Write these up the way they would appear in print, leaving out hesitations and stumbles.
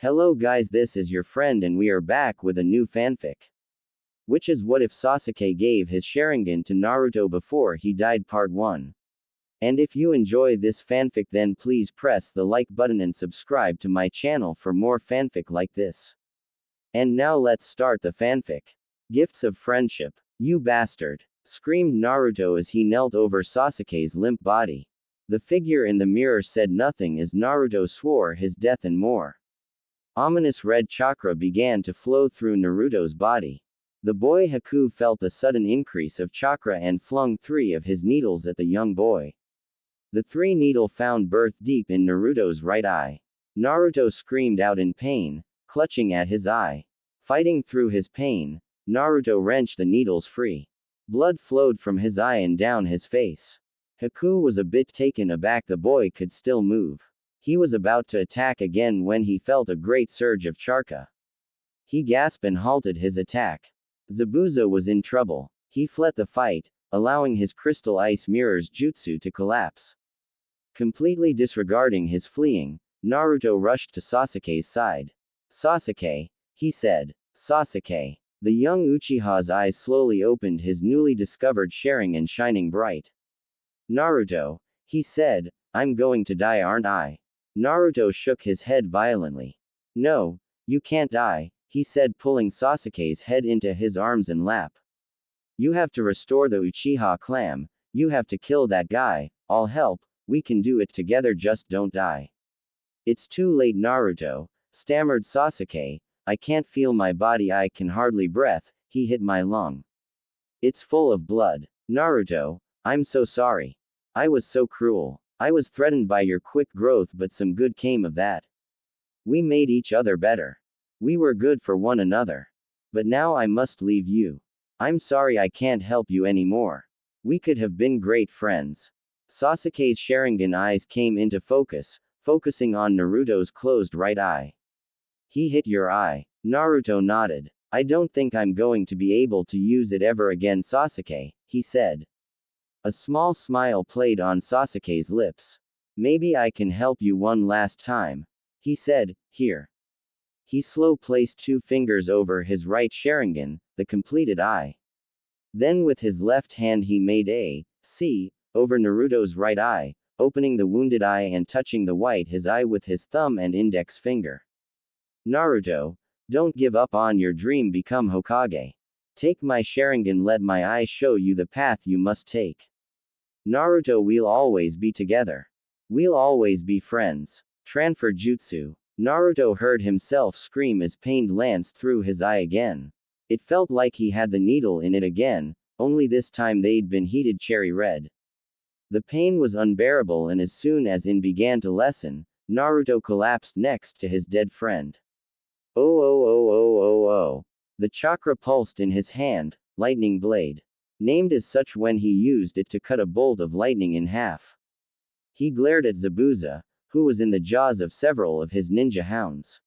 Hello guys, this is your friend and we are back with a new fanfic. Which is what if Sasuke gave his Sharingan to Naruto before he died part 1. And if you enjoy this fanfic then please press the like button and subscribe to my channel for more fanfic like this. And now let's start the fanfic. Gifts of friendship. You bastard! Screamed Naruto as he knelt over Sasuke's limp body. The figure in the mirror said nothing as Naruto swore his death and more. Ominous red chakra began to flow through Naruto's body. The boy Haku felt the sudden increase of chakra and flung 3 of his needles at the young boy. The 3 needle found birth deep in Naruto's right eye. Naruto screamed out in pain, clutching at his eye. Fighting through his pain, Naruto wrenched the needles free. Blood flowed from his eye and down his face. Haku was a bit taken aback. The boy could still move. He was about to attack again when he felt a great surge of chakra. He gasped and halted his attack. Zabuza was in trouble. He fled the fight, allowing his crystal ice mirror's jutsu to collapse. Completely disregarding his fleeing, Naruto rushed to Sasuke's side. Sasuke, he said. Sasuke. The young Uchiha's eyes slowly opened, his newly discovered Sharingan shining bright. Naruto, he said, I'm going to die, aren't I? Naruto shook his head violently. No, you can't die, he said, pulling Sasuke's head into his arms and lap. You have to restore the Uchiha clan, you have to kill that guy, I'll help, we can do it together, just don't die. It's too late, Naruto, stammered Sasuke, I can't feel my body, I can hardly breathe, he hit my lung. It's full of blood. Naruto, I'm so sorry. I was so cruel. I was threatened by your quick growth, but some good came of that. We made each other better. We were good for one another. But now I must leave you. I'm sorry I can't help you anymore. We could have been great friends. Sasuke's Sharingan eyes came into focus, focusing on Naruto's closed right eye. He hit your eye. Naruto nodded. I don't think I'm going to be able to use it ever again, Sasuke, he said. A small smile played on Sasuke's lips. Maybe I can help you one last time, he said. Here. He placed 2 fingers over his right Sharingan, the completed eye. Then with his left hand he made a C over Naruto's right eye, opening the wounded eye and touching the white his eye with his thumb and index finger. Naruto, don't give up on your dream, become Hokage. Take my Sharingan, let my eye show you the path you must take. Naruto, we'll always be together. We'll always be friends. Transfer jutsu. Naruto heard himself scream as pain lanced through his eye again. It felt like he had the needle in it again, only this time they'd been heated cherry red. The pain was unbearable, and as soon as it began to lessen, Naruto collapsed next to his dead friend. Oh oh oh oh oh oh. The chakra pulsed in his hand, lightning blade. Named as such when he used it to cut a bolt of lightning in half. He glared at Zabuza, who was in the jaws of several of his ninja hounds.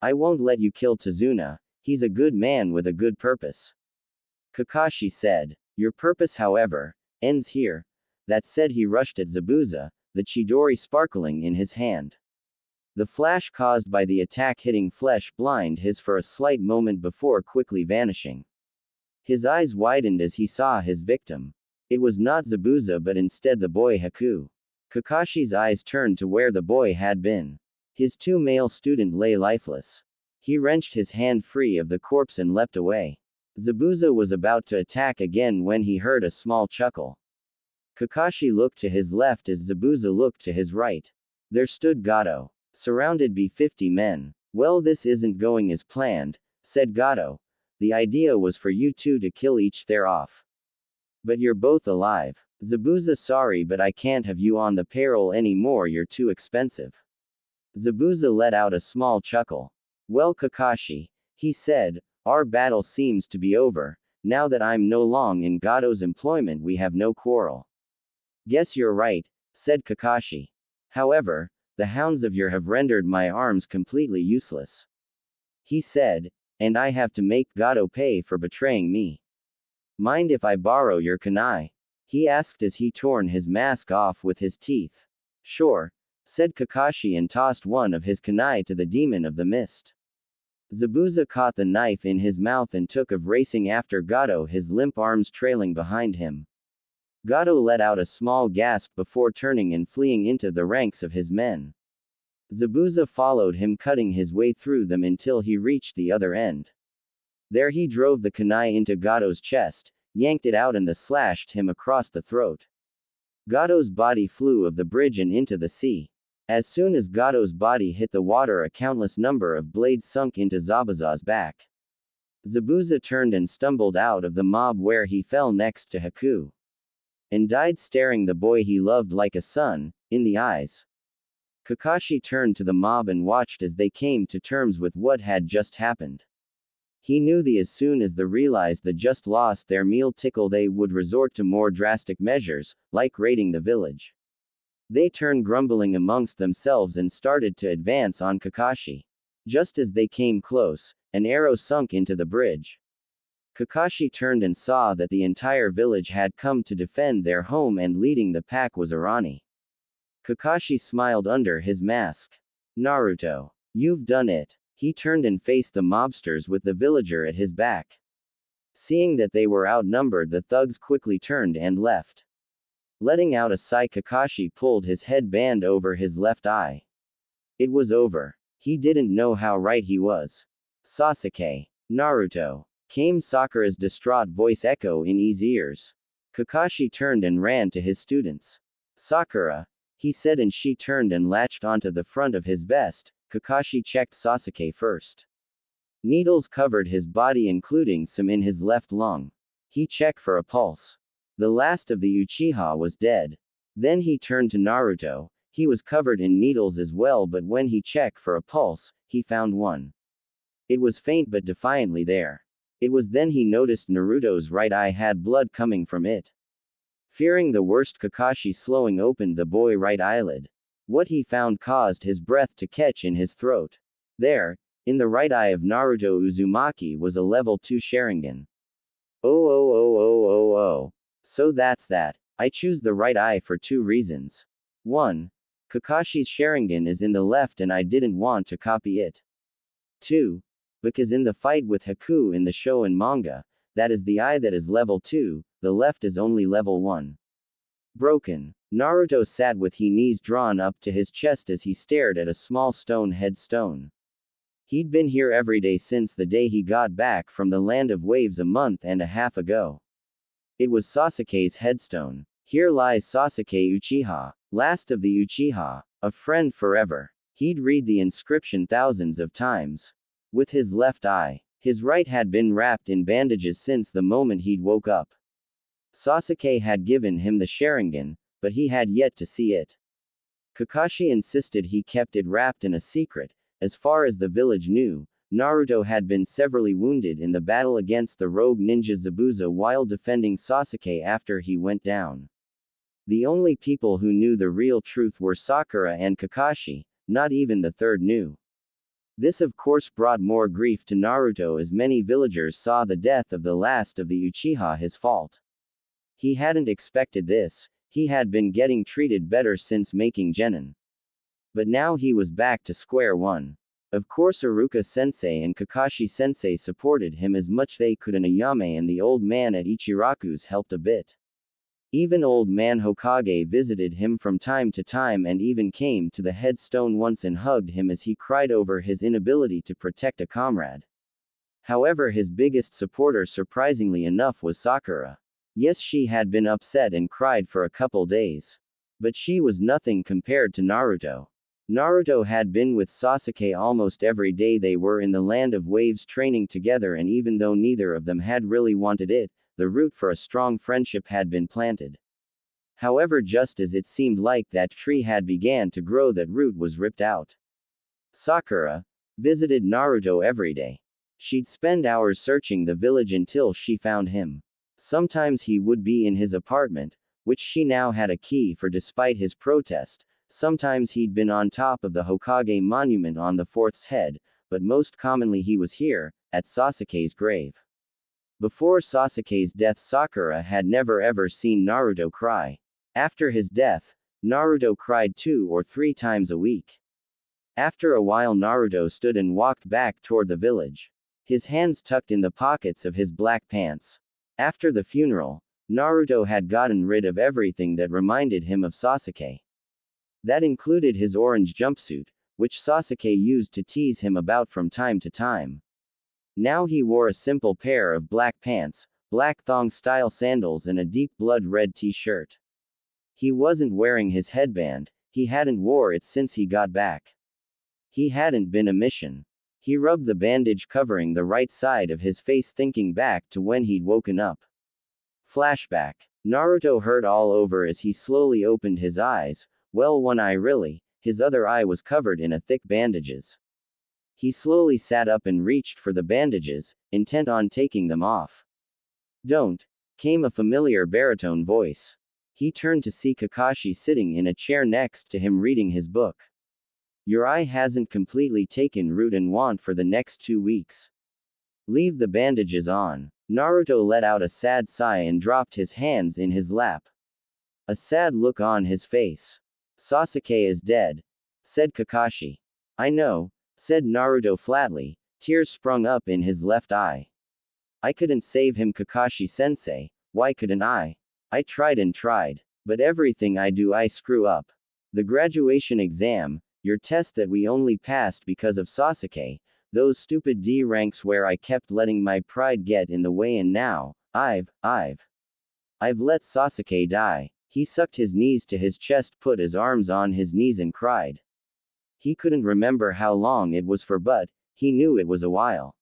I won't let you kill Tazuna, he's a good man with a good purpose. Kakashi said. Your purpose, however, ends here. That said, he rushed at Zabuza, the Chidori sparkling in his hand. The flash caused by the attack hitting flesh blind his for a slight moment before quickly vanishing. His eyes widened as he saw his victim. It was not Zabuza but instead the boy Haku. Kakashi's eyes turned to where the boy had been. His 2 male students lay lifeless. He wrenched his hand free of the corpse and leapt away. Zabuza was about to attack again when he heard a small chuckle. Kakashi looked to his left as Zabuza looked to his right. There stood Gato, surrounded by 50 men. Well, this isn't going as planned, said Gato. The idea was for you 2 to kill each other off. But you're both alive. Zabuza, sorry, but I can't have you on the payroll anymore, you're too expensive. Zabuza let out a small chuckle. Well, Kakashi, he said, our battle seems to be over. Now that I'm no longer in Gato's employment, we have no quarrel. Guess you're right, said Kakashi. However, the hounds of your have rendered my arms completely useless. He said, and I have to make Gato pay for betraying me. Mind if I borrow your kunai? He asked as he torn his mask off with his teeth. Sure, said Kakashi and tossed one of his kunai to the demon of the mist. Zabuza caught the knife in his mouth and took of racing after Gato, his limp arms trailing behind him. Gato let out a small gasp before turning and fleeing into the ranks of his men. Zabuza followed him, cutting his way through them until he reached the other end. There he drove the kunai into Gato's chest, yanked it out and slashed him across the throat. Gato's body flew off the bridge and into the sea. As soon as Gato's body hit the water, a countless number of blades sunk into Zabuza's back. Zabuza turned and stumbled out of the mob, where he fell next to Haku. And died, staring the boy he loved like a son, in the eyes. Kakashi turned to the mob and watched as they came to terms with what had just happened. He knew that as soon as they realized they just lost their meal tickle, they would resort to more drastic measures, like raiding the village. They turned grumbling amongst themselves and started to advance on Kakashi. Just as they came close, an arrow sunk into the bridge. Kakashi turned and saw that the entire village had come to defend their home, and leading the pack was Arani. Kakashi smiled under his mask. Naruto, you've done it. He turned and faced the mobsters with the villager at his back. Seeing that they were outnumbered, the thugs quickly turned and left. Letting out a sigh, Kakashi pulled his headband over his left eye. It was over. He didn't know how right he was. Sasuke. Naruto. Came Sakura's distraught voice echo in his ears. Kakashi turned and ran to his students. Sakura, he said, and she turned and latched onto the front of his vest. Kakashi checked Sasuke first. Needles covered his body, including some in his left lung. He checked for a pulse. The last of the Uchiha was dead. Then he turned to Naruto. He was covered in needles as well, but when he checked for a pulse, he found one. It was faint but defiantly there. It was then he noticed Naruto's right eye had blood coming from it. Fearing the worst, Kakashi slowing opened the boy's right eyelid. What he found caused his breath to catch in his throat. There, in the right eye of Naruto Uzumaki, was a level 2 Sharingan. Oh. So that's that. I choose the right eye for 2 reasons. 1. Kakashi's Sharingan is in the left and I didn't want to copy it. 2. Because in the fight with Haku in the show and manga, that is the eye that is level 2, the left is only level 1. Broken. Naruto sat with his knees drawn up to his chest as he stared at a small stone headstone. He'd been here every day since the day he got back from the Land of Waves a month and a half ago. It was Sasuke's headstone. Here lies Sasuke Uchiha, last of the Uchiha, a friend forever. He'd read the inscription thousands of times. With his left eye, his right had been wrapped in bandages since the moment he'd woke up. Sasuke had given him the Sharingan, but he had yet to see it. Kakashi insisted he kept it wrapped in a secret. As far as the village knew, Naruto had been severely wounded in the battle against the rogue ninja Zabuza while defending Sasuke after he went down. The only people who knew the real truth were Sakura and Kakashi, not even the third knew. This of course brought more grief to Naruto, as many villagers saw the death of the last of the Uchiha his fault. He hadn't expected this. He had been getting treated better since making Genin. But now he was back to square one. Of course Iruka-sensei and Kakashi-sensei supported him as much they could, and Ayame and the old man at Ichiraku's helped a bit. Even old man Hokage visited him from time to time and even came to the headstone once and hugged him as he cried over his inability to protect a comrade. However, his biggest supporter, surprisingly enough, was Sakura. Yes, she had been upset and cried for a couple days. But she was nothing compared to Naruto. Naruto had been with Sasuke almost every day. They were in the Land of Waves training together, and even though neither of them had really wanted it, the root for a strong friendship had been planted. However, just as it seemed like that tree had began to grow, that root was ripped out. Sakura visited Naruto every day. She'd spend hours searching the village until she found him. Sometimes he would be in his apartment, which she now had a key for despite his protest. Sometimes he'd been on top of the Hokage monument on the fourth's head, but most commonly he was here, at Sasuke's grave. Before Sasuke's death, Sakura had never ever seen Naruto cry. After his death, Naruto cried 2 or 3 times a week. After a while Naruto stood and walked back toward the village. His hands tucked in the pockets of his black pants. After the funeral, Naruto had gotten rid of everything that reminded him of Sasuke. That included his orange jumpsuit, which Sasuke used to tease him about from time to time. Now he wore a simple pair of black pants, black thong-style sandals and a deep blood-red t-shirt. He wasn't wearing his headband, he hadn't wore it since he got back. He hadn't been a mission. He rubbed the bandage covering the right side of his face thinking back to when he'd woken up. Flashback. Naruto hurt all over as he slowly opened his eyes, well one eye really, his other eye was covered in a thick bandages. He slowly sat up and reached for the bandages, intent on taking them off. Don't, came a familiar baritone voice. He turned to see Kakashi sitting in a chair next to him reading his book. Your eye hasn't completely taken root and want for the next 2 weeks. Leave the bandages on. Naruto let out a sad sigh and dropped his hands in his lap. A sad look on his face. Sasuke is dead, said Kakashi. I know, said Naruto flatly, tears sprung up in his left eye. I couldn't save him Kakashi-sensei, why couldn't I? I tried and tried, but everything I do I screw up. The graduation exam, your test that we only passed because of Sasuke, those stupid D ranks where I kept letting my pride get in the way and now, I've let Sasuke die. He sucked his knees to his chest, put his arms on his knees and cried. He couldn't remember how long it was for but, he knew it was a while.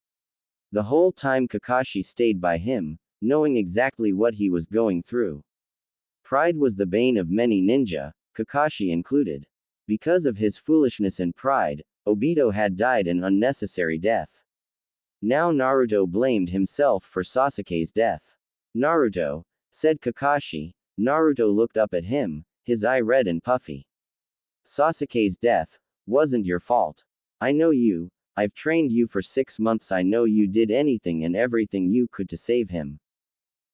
The whole time Kakashi stayed by him, knowing exactly what he was going through. Pride was the bane of many ninja, Kakashi included. Because of his foolishness and pride, Obito had died an unnecessary death. Now Naruto blamed himself for Sasuke's death. Naruto, said Kakashi. Naruto looked up at him, his eye red and puffy. Sasuke's death wasn't your fault. I know you, I've trained you for 6 months, I know you did anything and everything you could to save him.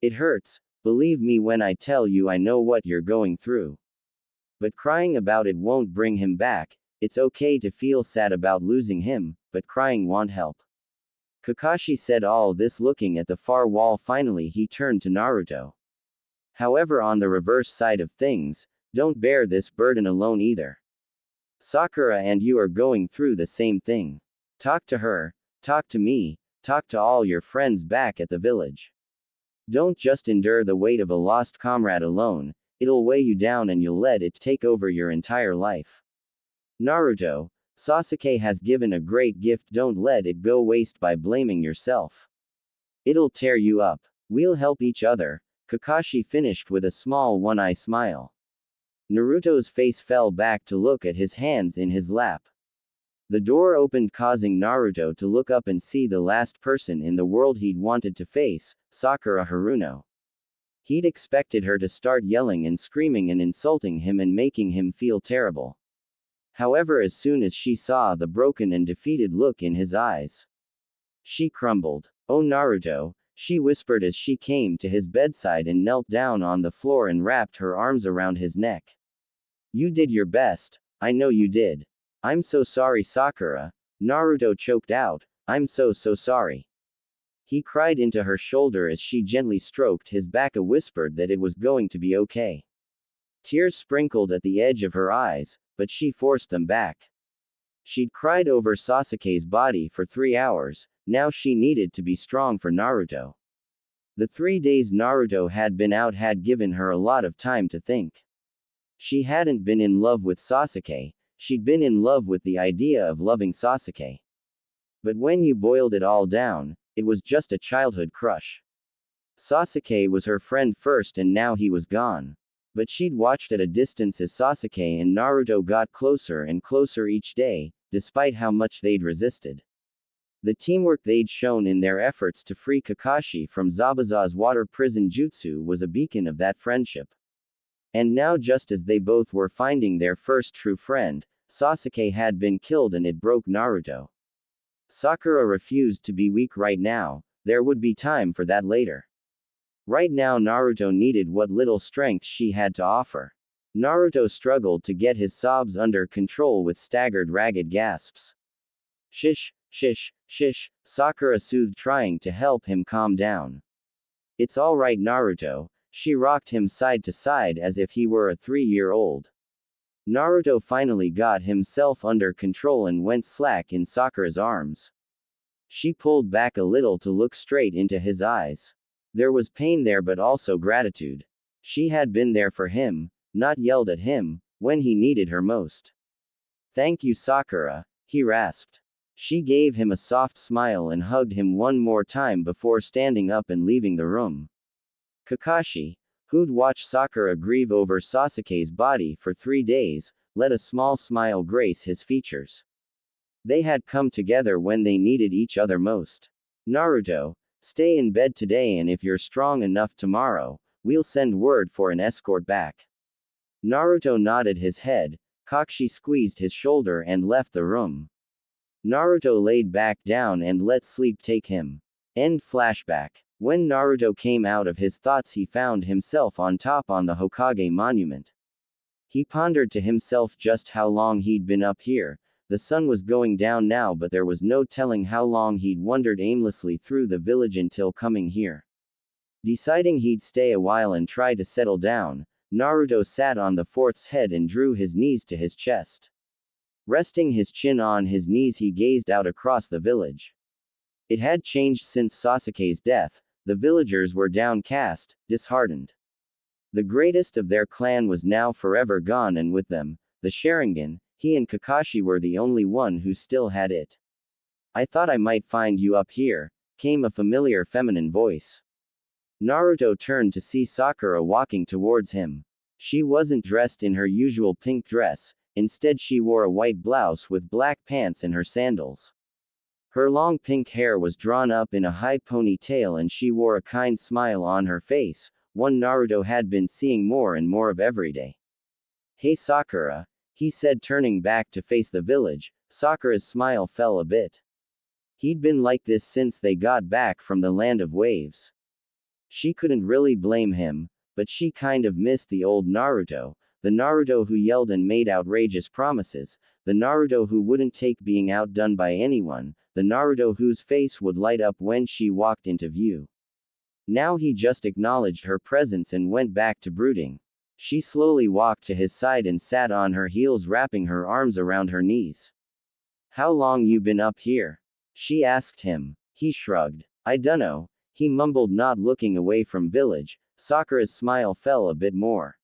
It hurts, believe me when I tell you I know what you're going through. But crying about it won't bring him back. It's okay to feel sad about losing him, but crying won't help. Kakashi said all this looking at the far wall. Finally he turned to Naruto. However, on the reverse side of things, don't bear this burden alone either. Sakura and you are going through the same thing. Talk to her, talk to me, talk to all your friends back at the village. Don't just endure the weight of a lost comrade alone, it'll weigh you down and you'll let it take over your entire life. Naruto, Sasuke has given a great gift, don't let it go waste by blaming yourself. It'll tear you up. We'll help each other, Kakashi finished with a small one-eye smile. Naruto's face fell back to look at his hands in his lap. The door opened, causing Naruto to look up and see the last person in the world he'd wanted to face, Sakura Haruno. He'd expected her to start yelling and screaming and insulting him and making him feel terrible. However, as soon as she saw the broken and defeated look in his eyes, she crumbled. Oh Naruto, she whispered as she came to his bedside and knelt down on the floor and wrapped her arms around his neck. You did your best, I know you did. I'm so sorry Sakura, Naruto choked out, I'm so sorry. He cried into her shoulder as she gently stroked his back and whispered that it was going to be okay. Tears sprinkled at the edge of her eyes, but she forced them back. She'd cried over Sasuke's body for 3 hours, now she needed to be strong for Naruto. The 3 days Naruto had been out had given her a lot of time to think. She hadn't been in love with Sasuke, she'd been in love with the idea of loving Sasuke. But when you boiled it all down, it was just a childhood crush. Sasuke was her friend first and now he was gone. But she'd watched at a distance as Sasuke and Naruto got closer and closer each day, despite how much they'd resisted. The teamwork they'd shown in their efforts to free Kakashi from Zabuza's water prison jutsu was a beacon of that friendship. And now, just as they both were finding their first true friend, Sasuke had been killed and it broke Naruto. Sakura refused to be weak right now, there would be time for that later. Right now Naruto needed what little strength she had to offer. Naruto struggled to get his sobs under control with staggered ragged gasps. Shish, shish, shish, Sakura soothed, trying to help him calm down. It's all right, Naruto. She rocked him side to side as if he were a 3-year-old. Naruto finally got himself under control and went slack in Sakura's arms. She pulled back a little to look straight into his eyes. There was pain there, but also gratitude. She had been there for him, not yelled at him, when he needed her most. Thank you, Sakura, he rasped. She gave him a soft smile and hugged him one more time before standing up and leaving the room. Kakashi, who'd watched Sakura grieve over Sasuke's body for 3 days, let a small smile grace his features. They had come together when they needed each other most. Naruto, stay in bed today, and if you're strong enough tomorrow, we'll send word for an escort back. Naruto nodded his head. Kakashi squeezed his shoulder and left the room. Naruto laid back down and let sleep take him. End flashback. When Naruto came out of his thoughts, he found himself on top on the Hokage monument. He pondered to himself just how long he'd been up here. The sun was going down now, but there was no telling how long he'd wandered aimlessly through the village until coming here. Deciding he'd stay a while and try to settle down, Naruto sat on the fort's head and drew his knees to his chest. Resting his chin on his knees, he gazed out across the village. It had changed since Sasuke's death. The villagers were downcast, disheartened. The greatest of their clan was now forever gone, and with them, the Sharingan. He and Kakashi were the only one who still had it. I thought I might find you up here, came a familiar feminine voice. Naruto turned to see Sakura walking towards him. She wasn't dressed in her usual pink dress, instead she wore a white blouse with black pants and her sandals. Her long pink hair was drawn up in a high ponytail and she wore a kind smile on her face, one Naruto had been seeing more and more of every day. Hey Sakura, he said, turning back to face the village. Sakura's smile fell a bit. He'd been like this since they got back from the land of waves. She couldn't really blame him, but she kind of missed the old Naruto, the Naruto who yelled and made outrageous promises, the Naruto who wouldn't take being outdone by anyone, the Naruto whose face would light up when she walked into view. Now he just acknowledged her presence and went back to brooding. She slowly walked to his side and sat on her heels, wrapping her arms around her knees. How long you been up here? She asked him. He shrugged. I dunno, he mumbled, not looking away from village. Sakura's smile fell a bit more.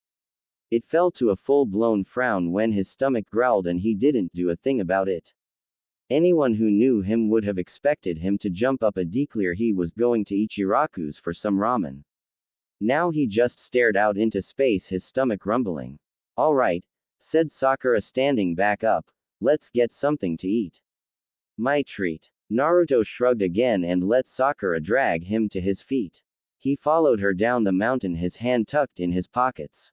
It fell to a full-blown frown when his stomach growled and he didn't do a thing about it. Anyone who knew him would have expected him to jump up a declare he was going to Ichiraku's for some ramen. Now he just stared out into space, his stomach rumbling. All right, said Sakura, standing back up. Let's get something to eat. My treat. Naruto shrugged again and let Sakura drag him to his feet. He followed her down the mountain, his hand tucked in his pockets.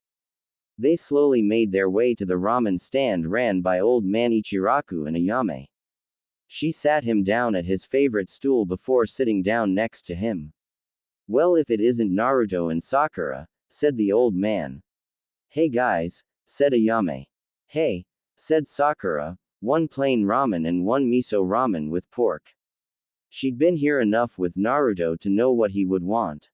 They slowly made their way to the ramen stand ran by old man Ichiraku and Ayame. She sat him down at his favorite stool before sitting down next to him. Well, if it isn't Naruto and Sakura, said the old man. Hey guys, said Ayame. Hey, said Sakura, one plain ramen and one miso ramen with pork. She'd been here enough with Naruto to know what he would want.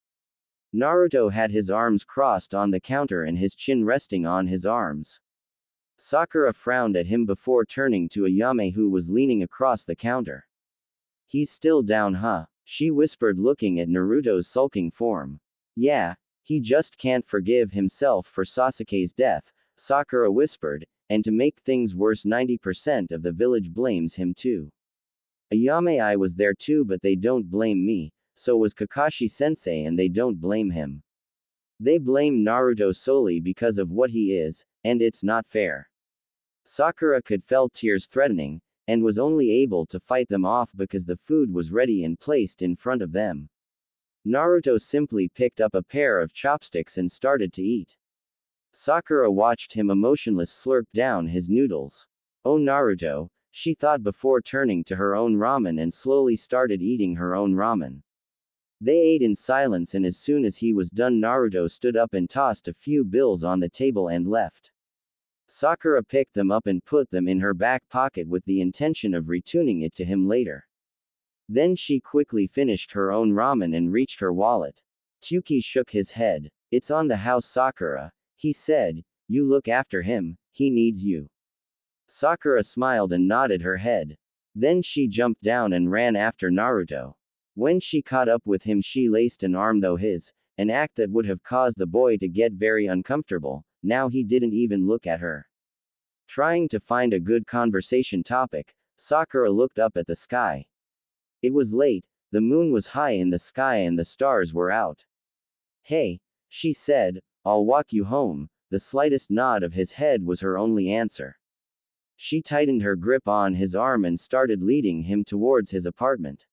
Naruto had his arms crossed on the counter and his chin resting on his arms. Sakura frowned at him before turning to Ayame, who was leaning across the counter. He's still down, huh? She whispered, looking at Naruto's sulking form. Yeah, he just can't forgive himself for Sasuke's death, Sakura whispered, and to make things worse, 90% of the village blames him too. Ayame, I was there too, but they don't blame me, so was Kakashi-sensei, and they don't blame him. They blame Naruto solely because of what he is, and it's not fair. Sakura could feel tears threatening, and was only able to fight them off because the food was ready and placed in front of them. Naruto simply picked up a pair of chopsticks and started to eat. Sakura watched him emotionless slurp down his noodles. Oh Naruto, she thought before turning to her own ramen and slowly started eating her own ramen. They ate in silence, and as soon as he was done, Naruto stood up and tossed a few bills on the table and left. Sakura picked them up and put them in her back pocket with the intention of retuning it to him later. Then she quickly finished her own ramen and reached her wallet. Tsuki shook his head. It's on the house, Sakura, he said. You look after him, he needs you. Sakura smiled and nodded her head. Then she jumped down and ran after Naruto. When she caught up with him, she laced an arm through his, an act that would have caused the boy to get very uncomfortable. Now he didn't even look at her. Trying to find a good conversation topic, Sakura looked up at the sky. It was late, the moon was high in the sky and the stars were out. Hey, she said, I'll walk you home. The slightest nod of his head was her only answer. She tightened her grip on his arm and started leading him towards his apartment.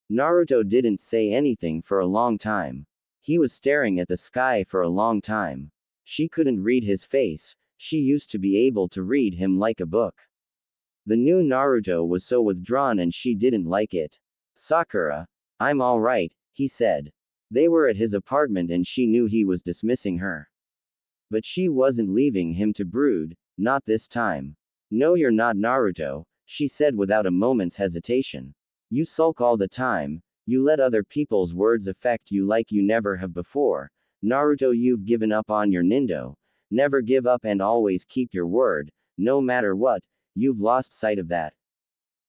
Naruto didn't say anything for a long time. He was staring at the sky for a long time. She couldn't read his face, she used to be able to read him like a book. The new Naruto was so withdrawn and she didn't like it. Sakura, I'm alright, he said. They were at his apartment and she knew he was dismissing her. But she wasn't leaving him to brood, not this time. No, you're not Naruto, she said without a moment's hesitation. You sulk all the time, you let other people's words affect you like you never have before. Naruto, you've given up on your Nindo. Never give up and always keep your word, no matter what, you've lost sight of that.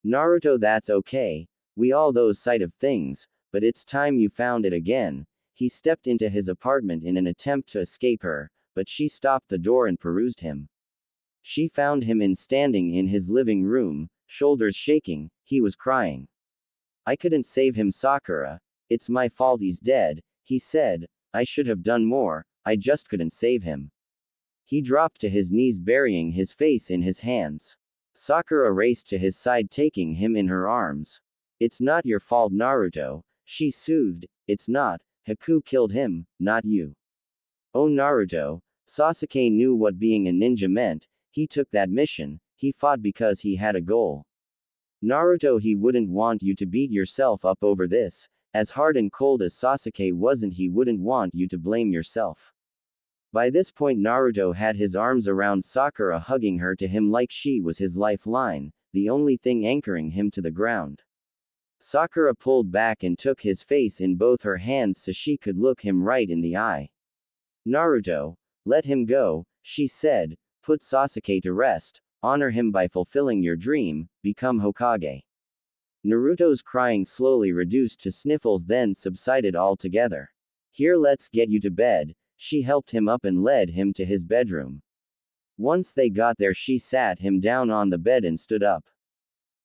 Naruto, that's okay, we all lose sight of things, but it's time you found it again. He stepped into his apartment in an attempt to escape her, but she stopped the door and perused him. She found him standing in his living room, shoulders shaking, he was crying. I couldn't save him, Sakura. It's my fault he's dead, he said. I should have done more, I just couldn't save him. He dropped to his knees, burying his face in his hands. Sakura raced to his side, taking him in her arms. It's not your fault, Naruto, she soothed. It's not. Haku killed him, not you. Oh, Naruto. Sasuke knew what being a ninja meant. He took that mission, he fought because he had a goal. Naruto, he wouldn't want you to beat yourself up over this. As hard and cold as Sasuke wasn't, he wouldn't want you to blame yourself. By this point, Naruto had his arms around Sakura, hugging her to him like she was his lifeline, the only thing anchoring him to the ground. Sakura pulled back and took his face in both her hands so she could look him right in the eye. Naruto, let him go, she said, put Sasuke to rest, honor him by fulfilling your dream, become Hokage. Naruto's crying slowly reduced to sniffles, then subsided altogether. Here, let's get you to bed, she helped him up and led him to his bedroom. Once they got there, she sat him down on the bed and stood up.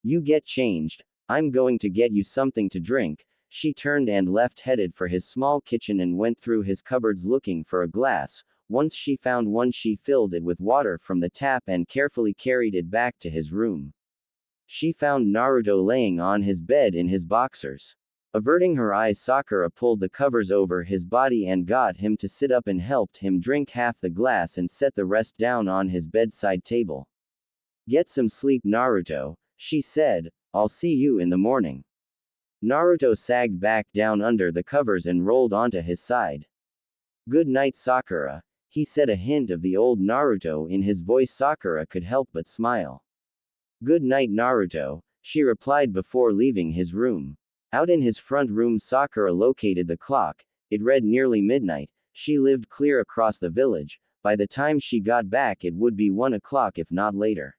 You get changed, I'm going to get you something to drink. She turned and left, headed for his small kitchen and went through his cupboards looking for a glass. Once she found one, she filled it with water from the tap and carefully carried it back to his room. She found Naruto laying on his bed in his boxers. Averting her eyes, Sakura pulled the covers over his body and got him to sit up and helped him drink half the glass and set the rest down on his bedside table. Get some sleep, Naruto, she said. I'll see you in the morning. Naruto sagged back down under the covers and rolled onto his side. Good night, Sakura, he said, a hint of the old Naruto in his voice. Sakura could help but smile. Good night, Naruto, she replied before leaving his room. Out in his front room, Sakura located the clock. It read nearly midnight. She lived clear across the village. By the time she got back, it would be 1 o'clock, if not later.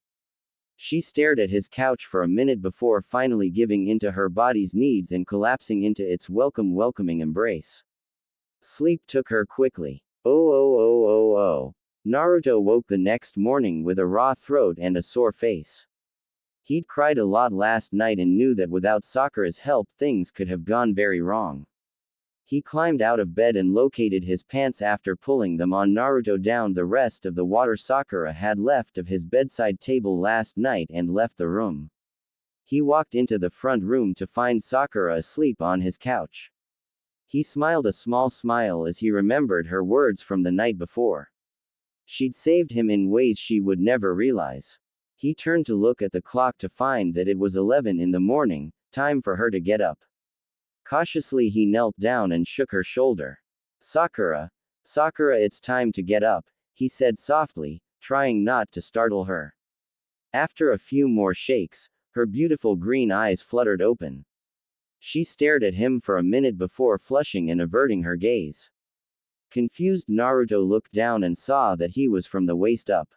She stared at his couch for a minute before finally giving into her body's needs and collapsing into its welcoming embrace. Sleep took her quickly. Oh. Naruto woke the next morning with a raw throat and a sore face. He'd cried a lot last night and knew that without Sakura's help things could have gone very wrong. He climbed out of bed and located his pants after pulling them on. Naruto downed the rest of the water Sakura had left of his bedside table last night and left the room. He walked into the front room to find Sakura asleep on his couch. He smiled a small smile as he remembered her words from the night before. She'd saved him in ways she would never realize. He turned to look at the clock to find that it was 11 in the morning, time for her to get up. Cautiously he knelt down and shook her shoulder. Sakura, it's time to get up, he said softly, trying not to startle her. After a few more shakes, her beautiful green eyes fluttered open. She stared at him for a minute before flushing and averting her gaze. Confused, Naruto looked down and saw that he was from the waist up.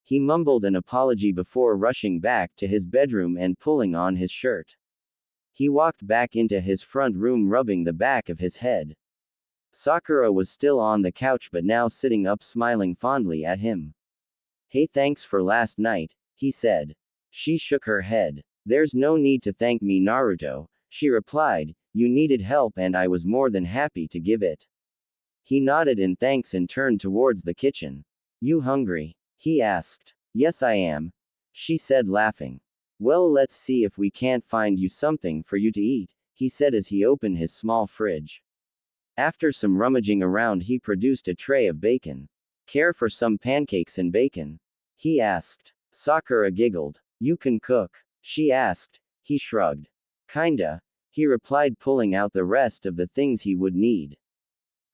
He mumbled an apology before rushing back to his bedroom and pulling on his shirt. He walked back into his front room rubbing the back of his head. Sakura was still on the couch but now sitting up smiling fondly at him. "Hey, thanks for last night," he said. She shook her head. "There's no need to thank me, Naruto," she replied. "You needed help and I was more than happy to give it." He nodded in thanks and turned towards the kitchen. "You hungry?" he asked. "Yes, I am," she said, laughing. "Well, let's see if we can't find you something for you to eat," he said as he opened his small fridge. After some rummaging around, he produced a tray of bacon. "Care for some pancakes and bacon?" he asked. Sakura giggled. "You can cook?" she asked. He shrugged. "Kinda," he replied, pulling out the rest of the things he would need.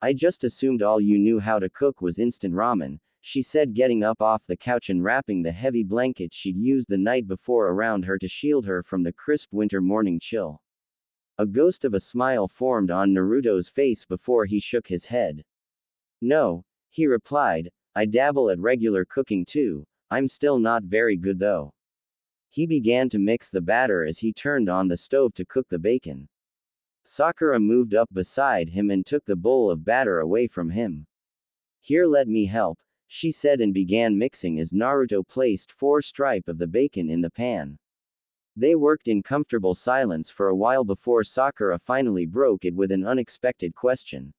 "I just assumed all you knew how to cook was instant ramen," she said, getting up off the couch and wrapping the heavy blanket she'd used the night before around her to shield her from the crisp winter morning chill. A ghost of a smile formed on Naruto's face before he shook his head. "No," he replied, "I dabble at regular cooking too. I'm still not very good though." He began to mix the batter as he turned on the stove to cook the bacon. Sakura moved up beside him and took the bowl of batter away from him. "Here, let me help," she said, and began mixing as Naruto placed 4 strips of the bacon in the pan. They worked in comfortable silence for a while before Sakura finally broke it with an unexpected question.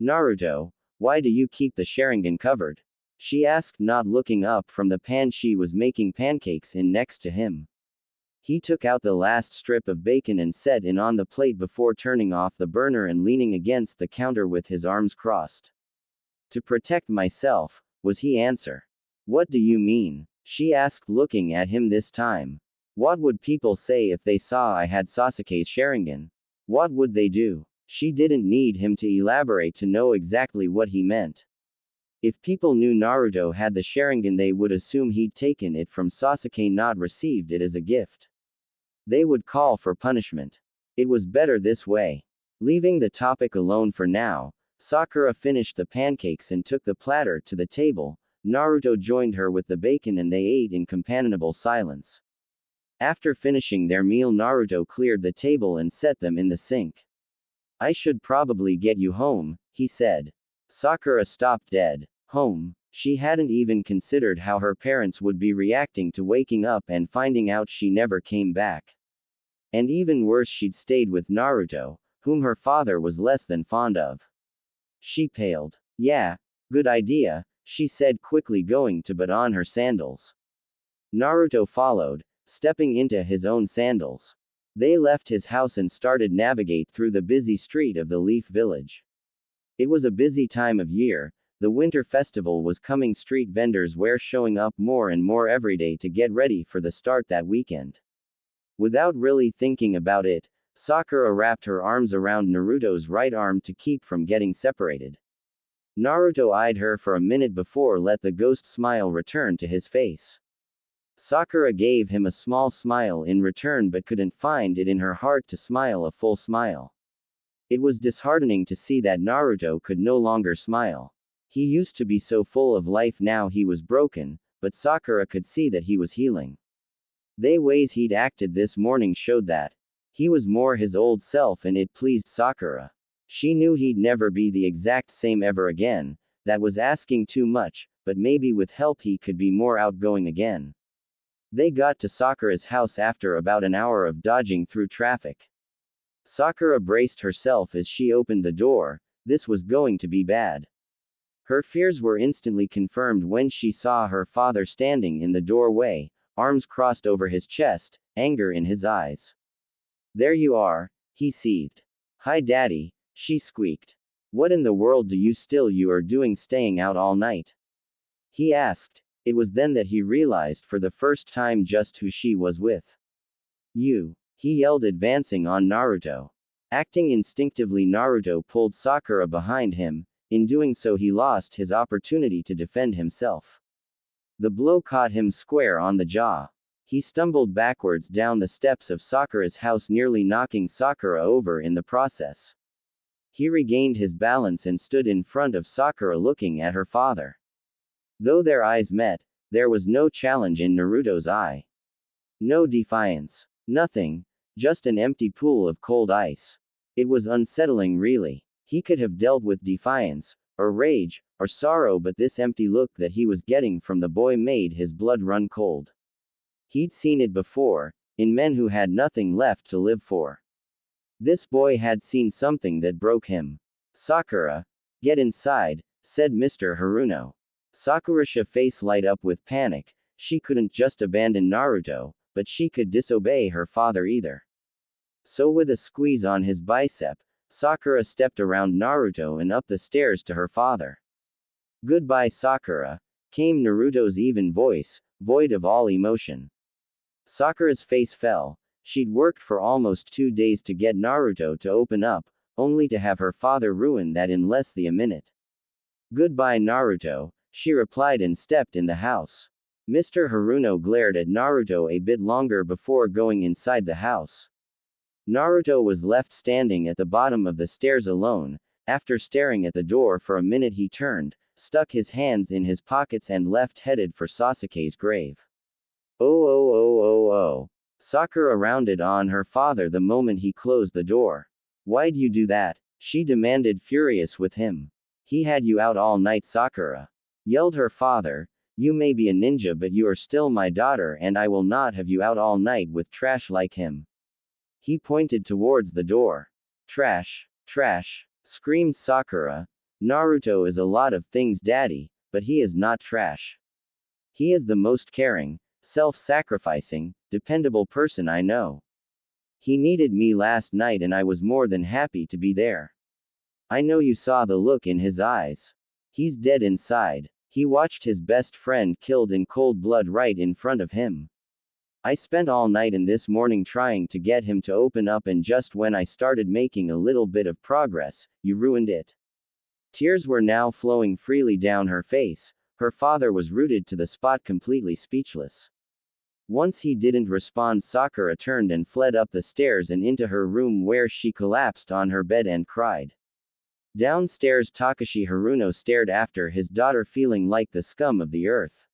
"Naruto, why do you keep the Sharingan covered?" she asked, not looking up from the pan she was making pancakes in next to him. He took out the last strip of bacon and set it on the plate before turning off the burner and leaning against the counter with his arms crossed. "To protect myself," was his answer. "What do you mean?" she asked, looking at him this time. "What would people say if they saw I had Sasuke's Sharingan? What would they do?" She didn't need him to elaborate to know exactly what he meant. If people knew Naruto had the Sharingan, they would assume he'd taken it from Sasuke, not received it as a gift. They would call for punishment. It was better this way. Leaving the topic alone for now, Sakura finished the pancakes and took the platter to the table. Naruto joined her with the bacon and they ate in companionable silence. After finishing their meal, Naruto cleared the table and set them in the sink. "I should probably get you home," he said. Sakura stopped dead. Home? She hadn't even considered how her parents would be reacting to waking up and finding out she never came back. And even worse, she'd stayed with Naruto, whom her father was less than fond of. She paled. "Yeah, good idea," she said, quickly going to put on her sandals. Naruto followed, stepping into his own sandals. They left his house and started navigate through the busy street of the Leaf Village. It was a busy time of year. The winter festival was coming. Street vendors were showing up more and more every day to get ready for the start that weekend. Without really thinking about it, Sakura wrapped her arms around Naruto's right arm to keep from getting separated. Naruto eyed her for a minute before let the ghost smile return to his face. Sakura gave him a small smile in return but couldn't find it in her heart to smile a full smile. It was disheartening to see that Naruto could no longer smile. He used to be so full of life, now he was broken, but Sakura could see that he was healing. The ways he'd acted this morning showed that he was more his old self, and it pleased Sakura. She knew he'd never be the exact same ever again. That was asking too much, but maybe with help he could be more outgoing again. They got to Sakura's house after about an hour of dodging through traffic. Sakura braced herself as she opened the door. This was going to be bad. Her fears were instantly confirmed when she saw her father standing in the doorway, arms crossed over his chest, anger in his eyes. "There you are," he seethed. "Hi, Daddy," she squeaked. "What in the world do you are doing staying out all night?" he asked. It was then that he realized for the first time just who she was with. "You," he yelled, advancing on Naruto. Acting instinctively, Naruto pulled Sakura behind him. In doing so, he lost his opportunity to defend himself. The blow caught him square on the jaw. He stumbled backwards down the steps of Sakura's house, nearly knocking Sakura over in the process. He regained his balance and stood in front of Sakura looking at her father. Though their eyes met, there was no challenge in Naruto's eye. No defiance. Nothing. Just an empty pool of cold ice. It was unsettling, really. He could have dealt with defiance, or rage, or sorrow, but this empty look that he was getting from the boy made his blood run cold. He'd seen it before, in men who had nothing left to live for. This boy had seen something that broke him. Sakura, get inside, said Mr. Haruno. Sakura's face light up with panic. She couldn't just abandon Naruto, but she could disobey her father either. So with a squeeze on his bicep, Sakura stepped around Naruto and up the stairs to her father. Goodbye, Sakura, came Naruto's even voice, void of all emotion. Sakura's face fell. She'd worked for almost 2 days to get Naruto to open up, only to have her father ruin that in less than a minute. Goodbye, Naruto, she replied and stepped in the house. Mr. Haruno glared at Naruto a bit longer before going inside the house. Naruto was left standing at the bottom of the stairs alone. After staring at the door for a minute, he turned, stuck his hands in his pockets and left, headed for Sasuke's grave. Oh oh oh oh oh. Sakura rounded on her father the moment he closed the door. Why'd you do that? She demanded, furious with him. He had you out all night, Sakura, yelled her father. You may be a ninja, but you are still my daughter, and I will not have you out all night with trash like him. He pointed towards the door. Trash, trash, screamed Sakura. Naruto is a lot of things, daddy, but he is not trash. He is the most caring, self-sacrificing, dependable person I know. He needed me last night and I was more than happy to be there. I know you saw the look in his eyes. He's dead inside. He watched his best friend killed in cold blood right in front of him. I spent all night and this morning trying to get him to open up, and just when I started making a little bit of progress, you ruined it. Tears were now flowing freely down her face. Her father was rooted to the spot, completely speechless. Once he didn't respond, Sakura turned and fled up the stairs and into her room, where she collapsed on her bed and cried. Downstairs, Takashi Haruno stared after his daughter, feeling like the scum of the earth.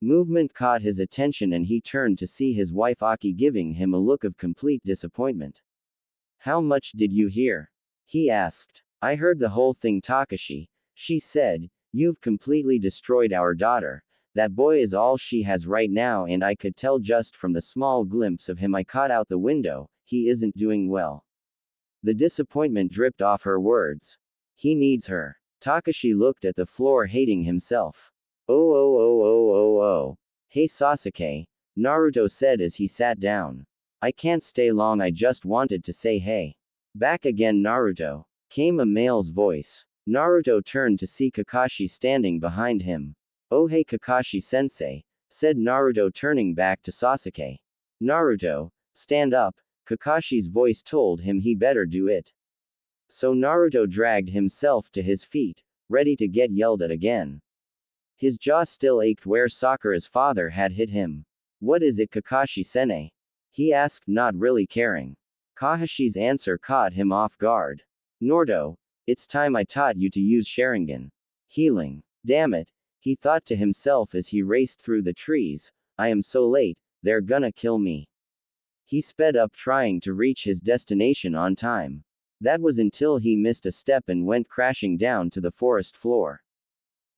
Movement caught his attention and he turned to see his wife Aki giving him a look of complete disappointment. How much did you hear? He asked. I heard the whole thing, Takashi, she said. You've completely destroyed our daughter. That boy is all she has right now, and I could tell just from the small glimpse of him I caught out the window, he isn't doing well. The disappointment dripped off her words. He needs her. Takashi looked at the floor, hating himself. Oh oh oh oh oh oh. Hey Sasuke, Naruto said as he sat down. I can't stay long, I just wanted to say hey. Back again, Naruto, came a male's voice. Naruto turned to see Kakashi standing behind him. Oh hey Kakashi-sensei, said Naruto, turning back to Sasuke. Naruto, stand up, Kakashi's voice told him he better do it. So Naruto dragged himself to his feet, ready to get yelled at again. His jaw still ached where Sakura's father had hit him. What is it, Kakashi-sensei? He asked, not really caring. Kakashi's answer caught him off guard. Naruto, it's time I taught you to use Sharingan. Healing. Damn it, he thought to himself as he raced through the trees. I am so late, they're gonna kill me. He sped up, trying to reach his destination on time. That was until he missed a step and went crashing down to the forest floor.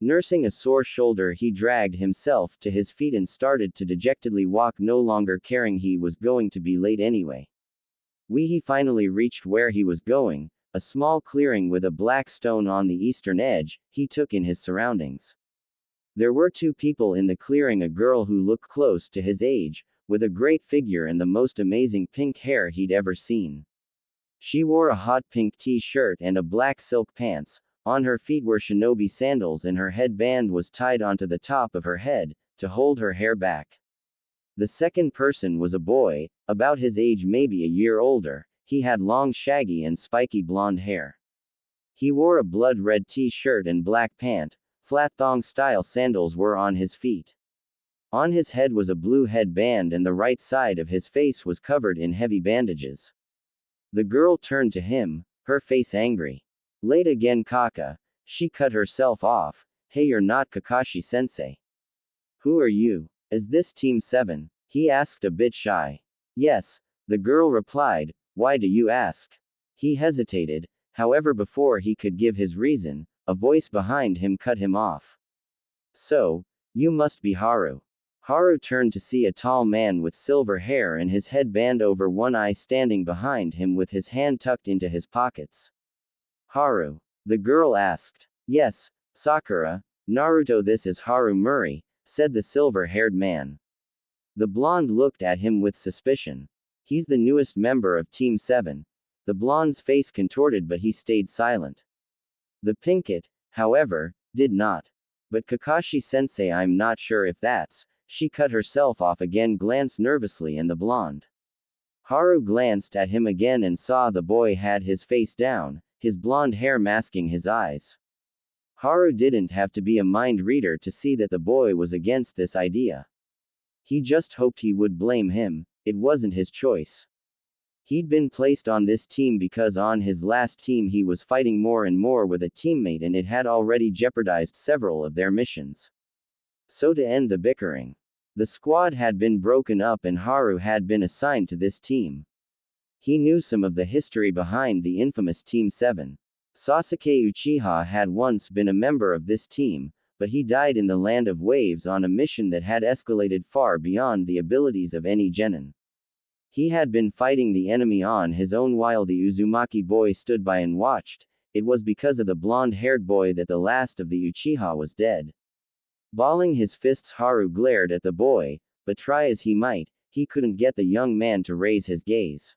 Nursing a sore shoulder, he dragged himself to his feet and started to dejectedly walk, no longer caring he was going to be late anyway. He finally reached where he was going, a small clearing with a black stone on the eastern edge. He took in his surroundings. There were 2 people in the clearing, a girl who looked close to his age, with a great figure and the most amazing pink hair he'd ever seen. She wore a hot pink t-shirt and a black silk pants. On her feet were Shinobi sandals and her headband was tied onto the top of her head, to hold her hair back. The second person was a boy, about his age, maybe a year older. He had long, shaggy and spiky blonde hair. He wore a blood red t-shirt and black pant. Flat thong style sandals were on his feet. On his head was a blue headband and the right side of his face was covered in heavy bandages. The girl turned to him, her face angry. Late again Kaka. She cut herself off. Hey, you're not Kakashi-sensei. Who are you? Is this Team 7? He asked a bit shy. Yes, the girl replied. Why do you ask? He hesitated, however before he could give his reason, a voice behind him cut him off. So, you must be Haru. Haru turned to see a tall man with silver hair and his headband over one eye standing behind him with his hand tucked into his pockets. Haru. The girl asked. Yes, Sakura, Naruto, this is Haru Murray, said the silver-haired man. The blonde looked at him with suspicion. He's the newest member of Team 7. The blonde's face contorted but he stayed silent. The pinkett, however, did not. But Kakashi-sensei, I'm not sure if that's. She cut herself off again, glanced nervously and the blonde. Haru glanced at him again and saw the boy had his face down, his blonde hair masking his eyes. Haru didn't have to be a mind reader to see that the boy was against this idea. He just hoped he would blame him. It wasn't his choice. He'd been placed on this team because on his last team he was fighting more and more with a teammate and it had already jeopardized several of their missions. So to end the bickering, the squad had been broken up and Haru had been assigned to this team. He knew some of the history behind the infamous Team 7. Sasuke Uchiha had once been a member of this team, but he died in the Land of Waves on a mission that had escalated far beyond the abilities of any genin. He had been fighting the enemy on his own while the Uzumaki boy stood by and watched. It was because of the blonde-haired boy that the last of the Uchiha was dead. Balling his fists, Haru glared at the boy, but try as he might, he couldn't get the young man to raise his gaze.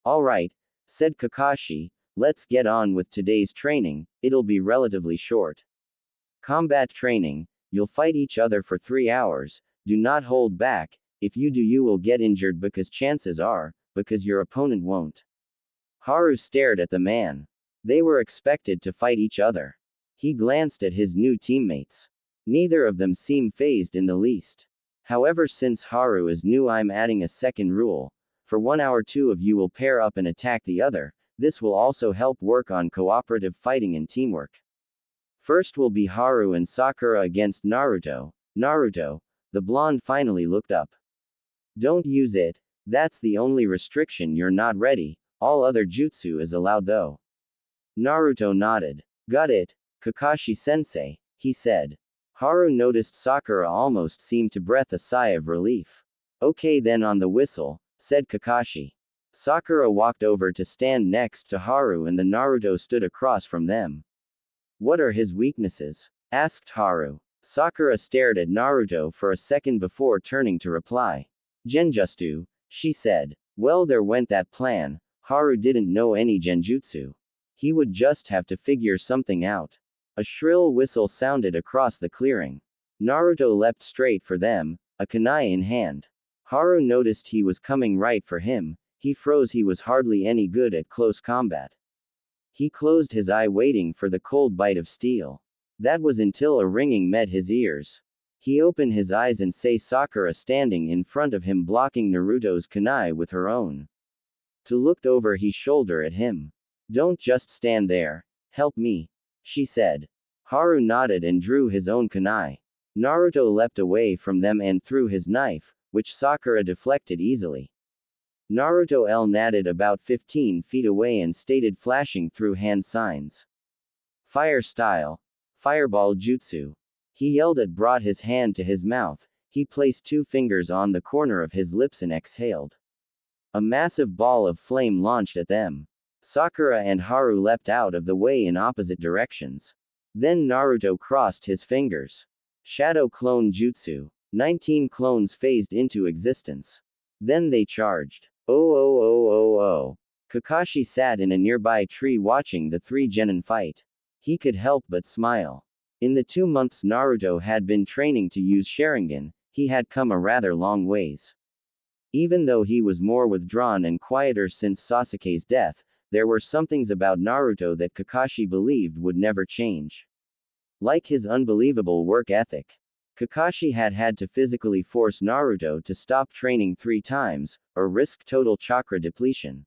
All right, said Kakashi, let's get on with today's training, it'll be relatively short. Combat training, you'll fight each other for 3 hours, do not hold back, if you do you will get injured because chances are, because your opponent won't. Haru stared at the man. They were expected to fight each other. He glanced at his new teammates. Neither of them seemed fazed in the least. However, since Haru is new, I'm adding a second rule. For 1 hour 2 of you will pair up and attack the other. This will also help work on cooperative fighting and teamwork. First will be Haru and Sakura against Naruto. Naruto, the blonde finally looked up. Don't use it, that's the only restriction, you're not ready, all other jutsu is allowed though. Naruto nodded. Got it, Kakashi-sensei, he said. Haru noticed Sakura almost seemed to breathe a sigh of relief. Okay then, on the whistle, said Kakashi. Sakura walked over to stand next to Haru and the Naruto stood across from them. What are his weaknesses? Asked Haru. Sakura stared at Naruto for a second before turning to reply. Genjutsu, she said. Well, there went that plan. Haru didn't know any genjutsu. He would just have to figure something out. A shrill whistle sounded across the clearing. Naruto leapt straight for them, a kunai in hand. Haru noticed he was coming right for him. He froze. He was hardly any good at close combat. He closed his eye waiting for the cold bite of steel. That was until a ringing met his ears. He opened his eyes and saw Sakura standing in front of him blocking Naruto's kunai with her own. To looked over his shoulder at him. Don't just stand there. Help me, she said. Haru nodded and drew his own kunai. Naruto leapt away from them and threw his knife, which Sakura deflected easily. Naruto nodded about 15 feet away and stated, flashing through hand signs. Fire style. Fireball jutsu. He yelled at, brought his hand to his mouth. He placed 2 fingers on the corner of his lips and exhaled. A massive ball of flame launched at them. Sakura and Haru leapt out of the way in opposite directions. Then Naruto crossed his fingers. Shadow clone jutsu. 19 clones phased into existence. Then they charged. Oh. Kakashi sat in a nearby tree watching the 3 genin fight. He could help but smile. In the 2 months Naruto had been training to use Sharingan, he had come a rather long ways. Even though he was more withdrawn and quieter since Sasuke's death, there were some things about Naruto that Kakashi believed would never change. Like his unbelievable work ethic. Kakashi had had to physically force Naruto to stop training 3 times, or risk total chakra depletion.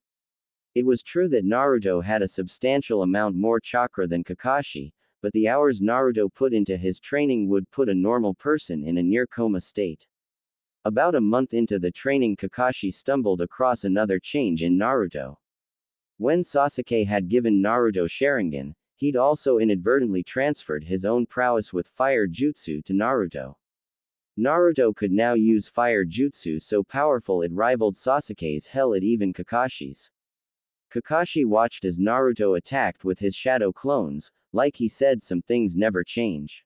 It was true that Naruto had a substantial amount more chakra than Kakashi, but the hours Naruto put into his training would put a normal person in a near-coma state. About a month into the training, Kakashi stumbled across another change in Naruto. When Sasuke had given Naruto Sharingan, he'd also inadvertently transferred his own prowess with fire jutsu to Naruto. Naruto could now use fire jutsu so powerful it rivaled Sasuke's, hell it even Kakashi's. Kakashi watched as Naruto attacked with his shadow clones, like he said some things never change.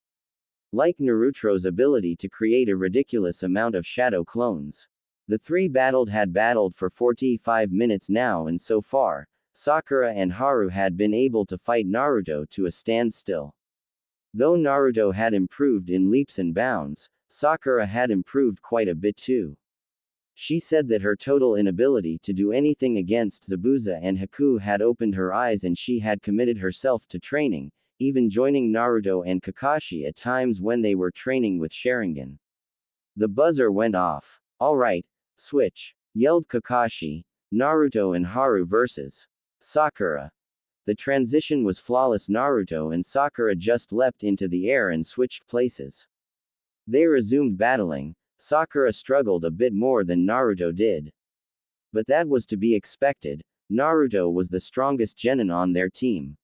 Like Naruto's ability to create a ridiculous amount of shadow clones. The three had battled for 45 minutes now, and so far, Sakura and Haru had been able to fight Naruto to a standstill. Though Naruto had improved in leaps and bounds, Sakura had improved quite a bit too. She said that her total inability to do anything against Zabuza and Haku had opened her eyes, and she had committed herself to training, even joining Naruto and Kakashi at times when they were training with Sharingan. The buzzer went off. "Alright, switch," yelled Kakashi. "Naruto and Haru versus Sakura." The transition was flawless. Naruto and Sakura just leapt into the air and switched places. They resumed battling. Sakura struggled a bit more than Naruto did. But that was to be expected. Naruto was the strongest genin on their team.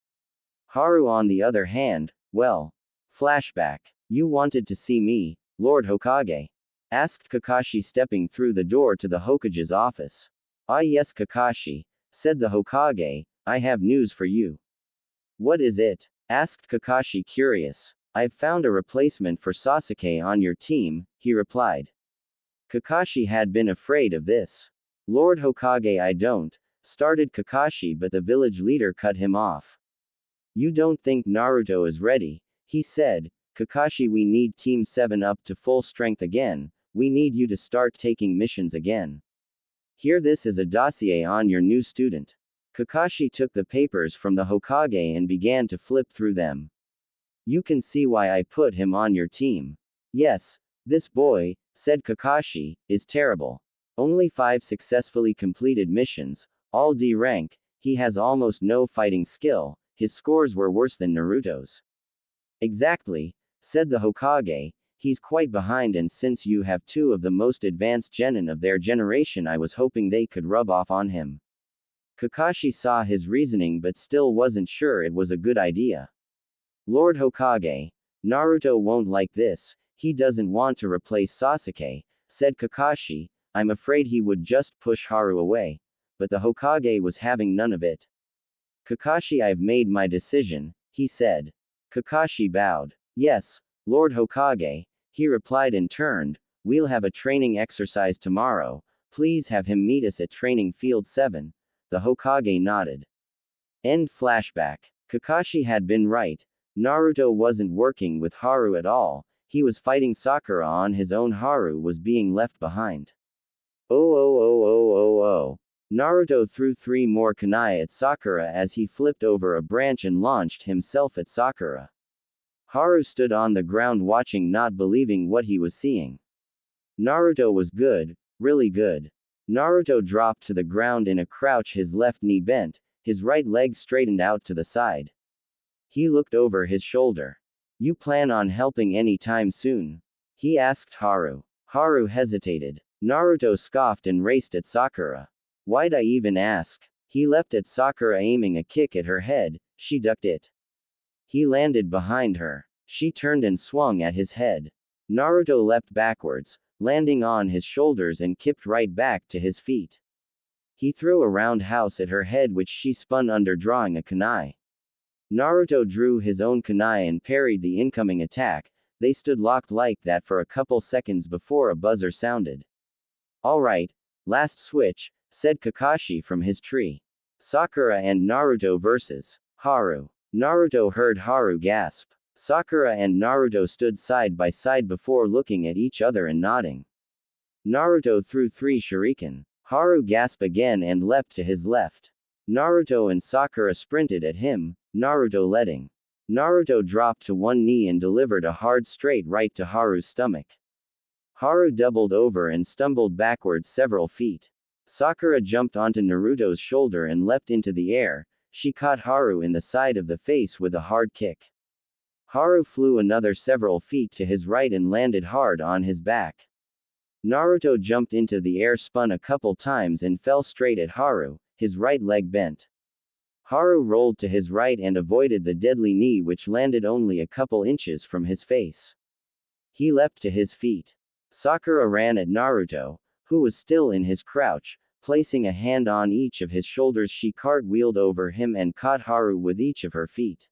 Haru, on the other hand, well. Flashback. "You wanted to see me, Lord Hokage?" asked Kakashi, stepping through the door to the Hokage's office. "Ah yes, Kakashi," said the Hokage, "I have news for you." "What is it?" asked Kakashi, curious. "I've found a replacement for Sasuke on your team," he replied. Kakashi had been afraid of this. "Lord Hokage, I don't," started Kakashi, but the village leader cut him off. "You don't think Naruto is ready?" he said. "Kakashi, we need Team 7 up to full strength again. We need you to start taking missions again. Here, this is a dossier on your new student." Kakashi took the papers from the Hokage and began to flip through them. "You can see why I put him on your team." "Yes, this boy," said Kakashi, "is terrible. Only 5 successfully completed missions, all D rank, he has almost no fighting skill, his scores were worse than Naruto's." "Exactly," said the Hokage, "he's quite behind, and since you have 2 of the most advanced genin of their generation, I was hoping they could rub off on him." Kakashi saw his reasoning but still wasn't sure it was a good idea. "Lord Hokage, Naruto won't like this. He doesn't want to replace Sasuke," said Kakashi. "I'm afraid he would just push Haru away." But the Hokage was having none of it. "Kakashi, I've made my decision," he said. Kakashi bowed. "Yes, Lord Hokage," he replied and turned. "We'll have a training exercise tomorrow. Please have him meet us at training field 7. The Hokage nodded. End flashback. Kakashi had been right. Naruto wasn't working with Haru at all. He was fighting Sakura on his own. Haru was being left behind. Oh. Naruto threw 3 more kunai at Sakura as he flipped over a branch and launched himself at Sakura. Haru stood on the ground watching, not believing what he was seeing. Naruto was good, really good. Naruto dropped to the ground in a crouch, his left knee bent, his right leg straightened out to the side. He looked over his shoulder. "You plan on helping any time soon?" he asked Haru. Haru hesitated. Naruto scoffed and raced at Sakura. "Why'd I even ask?" He leapt at Sakura, aiming a kick at her head. She ducked it. He landed behind her. She turned and swung at his head. Naruto leapt backwards, landing on his shoulders, and kipped right back to his feet. He threw a roundhouse at her head, which she spun under, drawing a kunai. Naruto drew his own kunai and parried the incoming attack. They stood locked like that for a couple seconds before a buzzer sounded. "Alright, last switch," said Kakashi from his tree. "Sakura and Naruto versus Haru." Naruto heard Haru gasp. Sakura and Naruto stood side by side before looking at each other and nodding. Naruto threw 3 shuriken. Haru gasped again and leapt to his left. Naruto and Sakura sprinted at him, Naruto leading. Naruto dropped to one knee and delivered a hard straight right to Haru's stomach. Haru doubled over and stumbled backwards several feet. Sakura jumped onto Naruto's shoulder and leapt into the air. She caught Haru in the side of the face with a hard kick. Haru flew another several feet to his right and landed hard on his back. Naruto jumped into the air, spun a couple times and fell straight at Haru, his right leg bent. Haru rolled to his right and avoided the deadly knee which landed only a couple inches from his face. He leapt to his feet. Sakura ran at Naruto, who was still in his crouch. Placing a hand on each of his shoulders, she cartwheeled over him and caught Haru with each of her feet.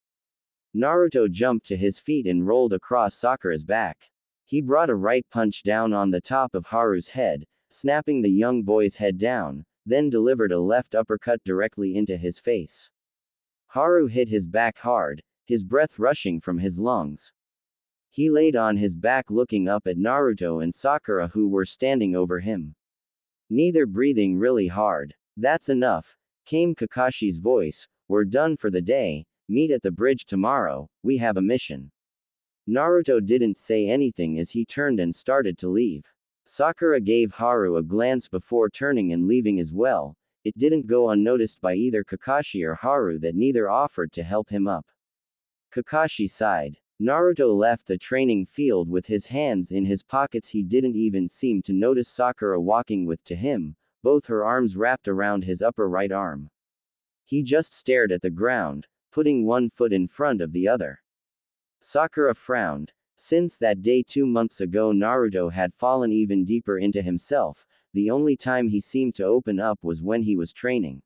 Naruto jumped to his feet and rolled across Sakura's back. He brought a right punch down on the top of Haru's head, snapping the young boy's head down, then delivered a left uppercut directly into his face. Haru hit his back hard, his breath rushing from his lungs. He laid on his back looking up at Naruto and Sakura who were standing over him. Neither breathing really hard. "That's enough," came Kakashi's voice. "We're done for the day, meet at the bridge tomorrow, we have a mission." Naruto didn't say anything as he turned and started to leave. Sakura gave Haru a glance before turning and leaving as well. It didn't go unnoticed by either Kakashi or Haru that neither offered to help him up. Kakashi sighed. Naruto left the training field with his hands in his pockets. He didn't even seem to notice Sakura walking with to him, both her arms wrapped around his upper right arm. He just stared at the ground, putting one foot in front of the other. Sakura frowned. Since that day 2 months ago, Naruto had fallen even deeper into himself. The only time he seemed to open up was when he was training.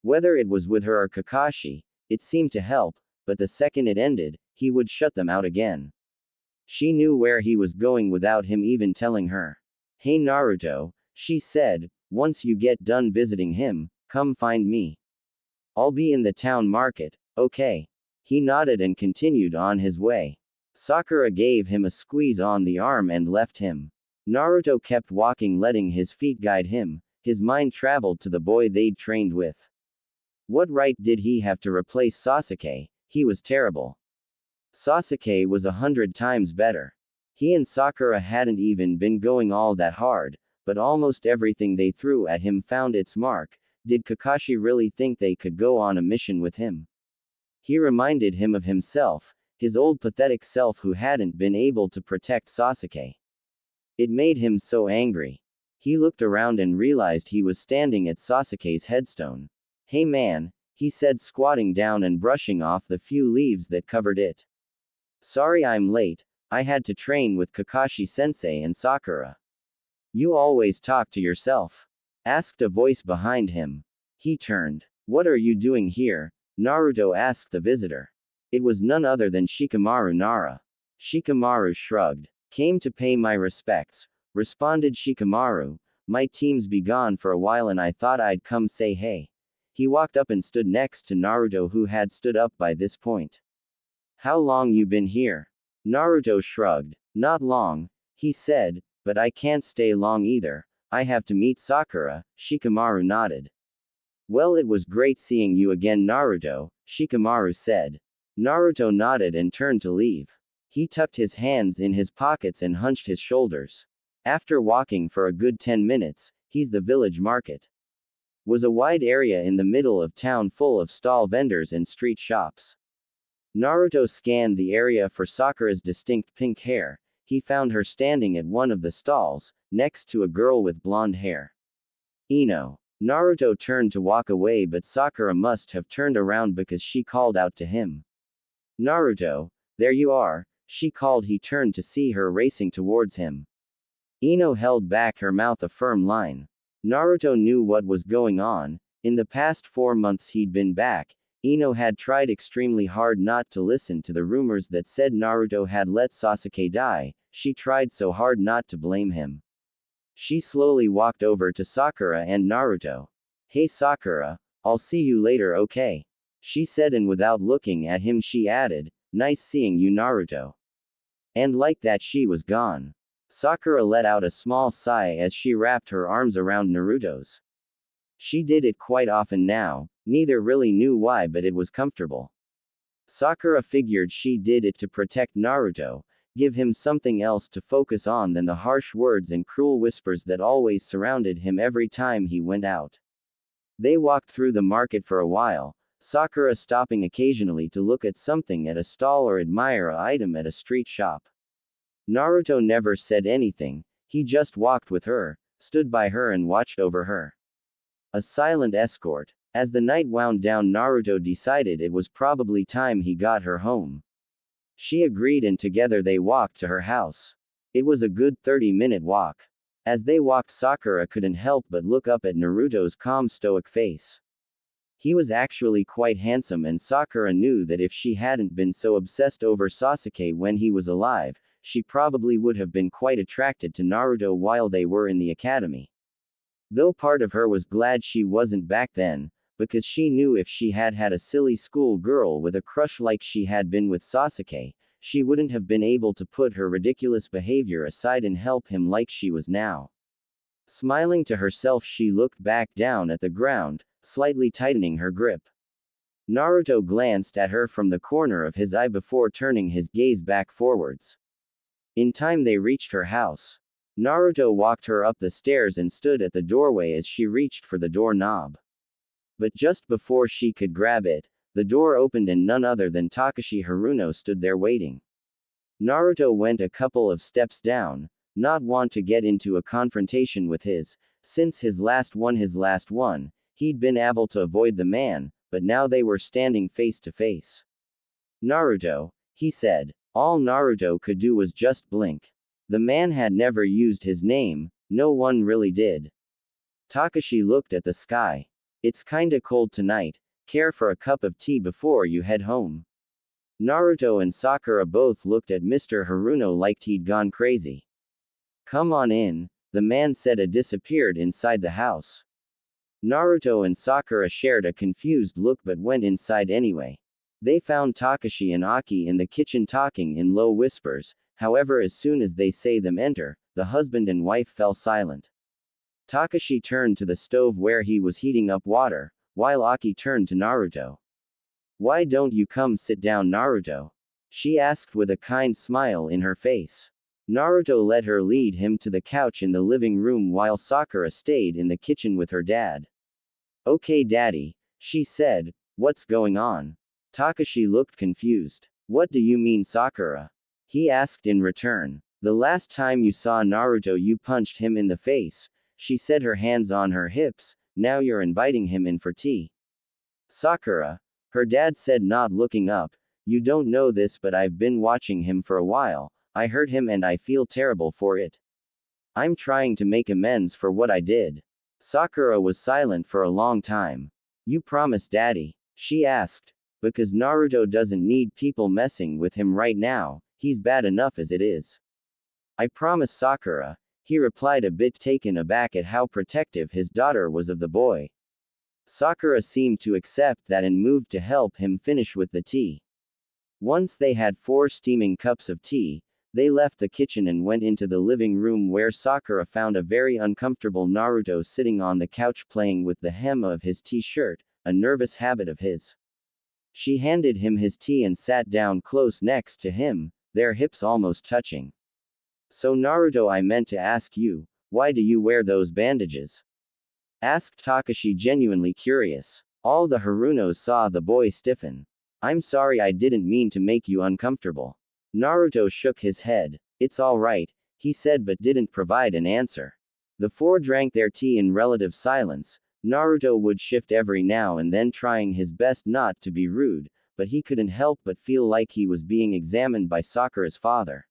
Whether it was with her or Kakashi, it seemed to help, but the second it ended, he would shut them out again. She knew where he was going without him even telling her. "Hey Naruto," she said, "once you get done visiting him, come find me. I'll be in the town market, okay?" He nodded and continued on his way. Sakura gave him a squeeze on the arm and left him. Naruto kept walking, letting his feet guide him. His mind traveled to the boy they'd trained with. What right did he have to replace Sasuke? He was terrible. Sasuke was 100 times better. He and Sakura hadn't even been going all that hard, but almost everything they threw at him found its mark. Did Kakashi really think they could go on a mission with him? He reminded him of himself, his old pathetic self who hadn't been able to protect Sasuke. It made him so angry. He looked around and realized he was standing at Sasuke's headstone. "Hey man," he said, squatting down and brushing off the few leaves that covered it. "Sorry I'm late, I had to train with Kakashi-sensei and Sakura." "You always talk to yourself?" asked a voice behind him. He turned. "What are you doing here?" Naruto asked the visitor. It was none other than Shikamaru Nara. Shikamaru shrugged. "Came to pay my respects," responded Shikamaru. "My team's be gone for a while and I thought I'd come say hey." He walked up and stood next to Naruto, who had stood up by this point. "How long you been here?" Naruto shrugged. "Not long," he said, "but I can't stay long either. I have to meet Sakura." Shikamaru nodded. "Well, it was great seeing you again, Naruto," Shikamaru said. Naruto nodded and turned to leave. He tucked his hands in his pockets and hunched his shoulders. After walking for a good 10 minutes, he's the village market. Was a wide area in the middle of town full of stall vendors and street shops. Naruto scanned the area for Sakura's distinct pink hair. He found her standing at one of the stalls, next to a girl with blonde hair. "Ino." Naruto turned to walk away, but Sakura must have turned around because she called out to him. "Naruto, there you are," she called. He turned to see her racing towards him. Ino held back her mouth a firm line. Naruto knew what was going on. In the past 4 months he'd been back, Ino had tried extremely hard not to listen to the rumors that said Naruto had let Sasuke die. She tried so hard not to blame him. She slowly walked over to Sakura and Naruto. "Hey Sakura, I'll see you later, okay?" she said, and without looking at him she added, "Nice seeing you, Naruto." And like that she was gone. Sakura let out a small sigh as she wrapped her arms around Naruto's. She did it quite often now, neither really knew why, but it was comfortable. Sakura figured she did it to protect Naruto, give him something else to focus on than the harsh words and cruel whispers that always surrounded him every time he went out. They walked through the market for a while, Sakura stopping occasionally to look at something at a stall or admire a item at a street shop. Naruto never said anything, he just walked with her, stood by her and watched over her. A silent escort. As the night wound down, Naruto decided it was probably time he got her home. She agreed and together they walked to her house. It was a good 30-minute walk. As they walked, Sakura couldn't help but look up at Naruto's calm stoic face. He was actually quite handsome, and Sakura knew that if she hadn't been so obsessed over Sasuke when he was alive, she probably would have been quite attracted to Naruto while they were in the academy. Though part of her was glad she wasn't back then, because she knew if she had had a silly school girl with a crush like she had been with Sasuke, she wouldn't have been able to put her ridiculous behavior aside and help him like she was now. Smiling to herself, she looked back down at the ground, slightly tightening her grip. Naruto glanced at her from the corner of his eye before turning his gaze back forwards. In time they reached her house. Naruto walked her up the stairs and stood at the doorway as she reached for the doorknob. But just before she could grab it, the door opened and none other than Takashi Haruno stood there waiting. Naruto went a couple of steps down, not want to get into a confrontation with since his last one, he'd been able to avoid the man, but now they were standing face to face. Naruto, he said. All Naruto could do was just blink. The man had never used his name, no one really did. Takashi looked at the sky. It's kinda cold tonight, care for a cup of tea before you head home? Naruto and Sakura both looked at Mr. Haruno like he'd gone crazy. Come on in, the man said and disappeared inside the house. Naruto and Sakura shared a confused look but went inside anyway. They found Takashi and Aki in the kitchen talking in low whispers, however as soon as they say them enter, the husband and wife fell silent. Takashi turned to the stove where he was heating up water, while Aki turned to Naruto. Why don't you come sit down, Naruto? She asked with a kind smile in her face. Naruto let her lead him to the couch in the living room while Sakura stayed in the kitchen with her dad. Okay daddy, she said, what's going on? Takashi looked confused. What do you mean, Sakura? He asked in return. The last time you saw Naruto you punched him in the face, she said, her hands on her hips. Now you're inviting him in for tea. Sakura, her dad said, not looking up, you don't know this but I've been watching him for a while, I hurt him and I feel terrible for it. I'm trying to make amends for what I did. Sakura was silent for a long time. You promise daddy? She asked. Because Naruto doesn't need people messing with him right now, he's bad enough as it is. I promise, Sakura, he replied, a bit taken aback at how protective his daughter was of the boy. Sakura seemed to accept that and moved to help him finish with the tea. Once they had 4 steaming cups of tea, they left the kitchen and went into the living room where Sakura found a very uncomfortable Naruto sitting on the couch playing with the hem of his t-shirt, a nervous habit of his. She handed him his tea and sat down close next to him, their hips almost touching. So Naruto, I meant to ask you, why do you wear those bandages? Asked Takashi, genuinely curious. All the Harunos saw the boy stiffen. I'm sorry, I didn't mean to make you uncomfortable. Naruto shook his head. It's alright, he said, but didn't provide an answer. The 4 drank their tea in relative silence. Naruto would shift every now and then, trying his best not to be rude, but he couldn't help but feel like he was being examined by Sakura's father.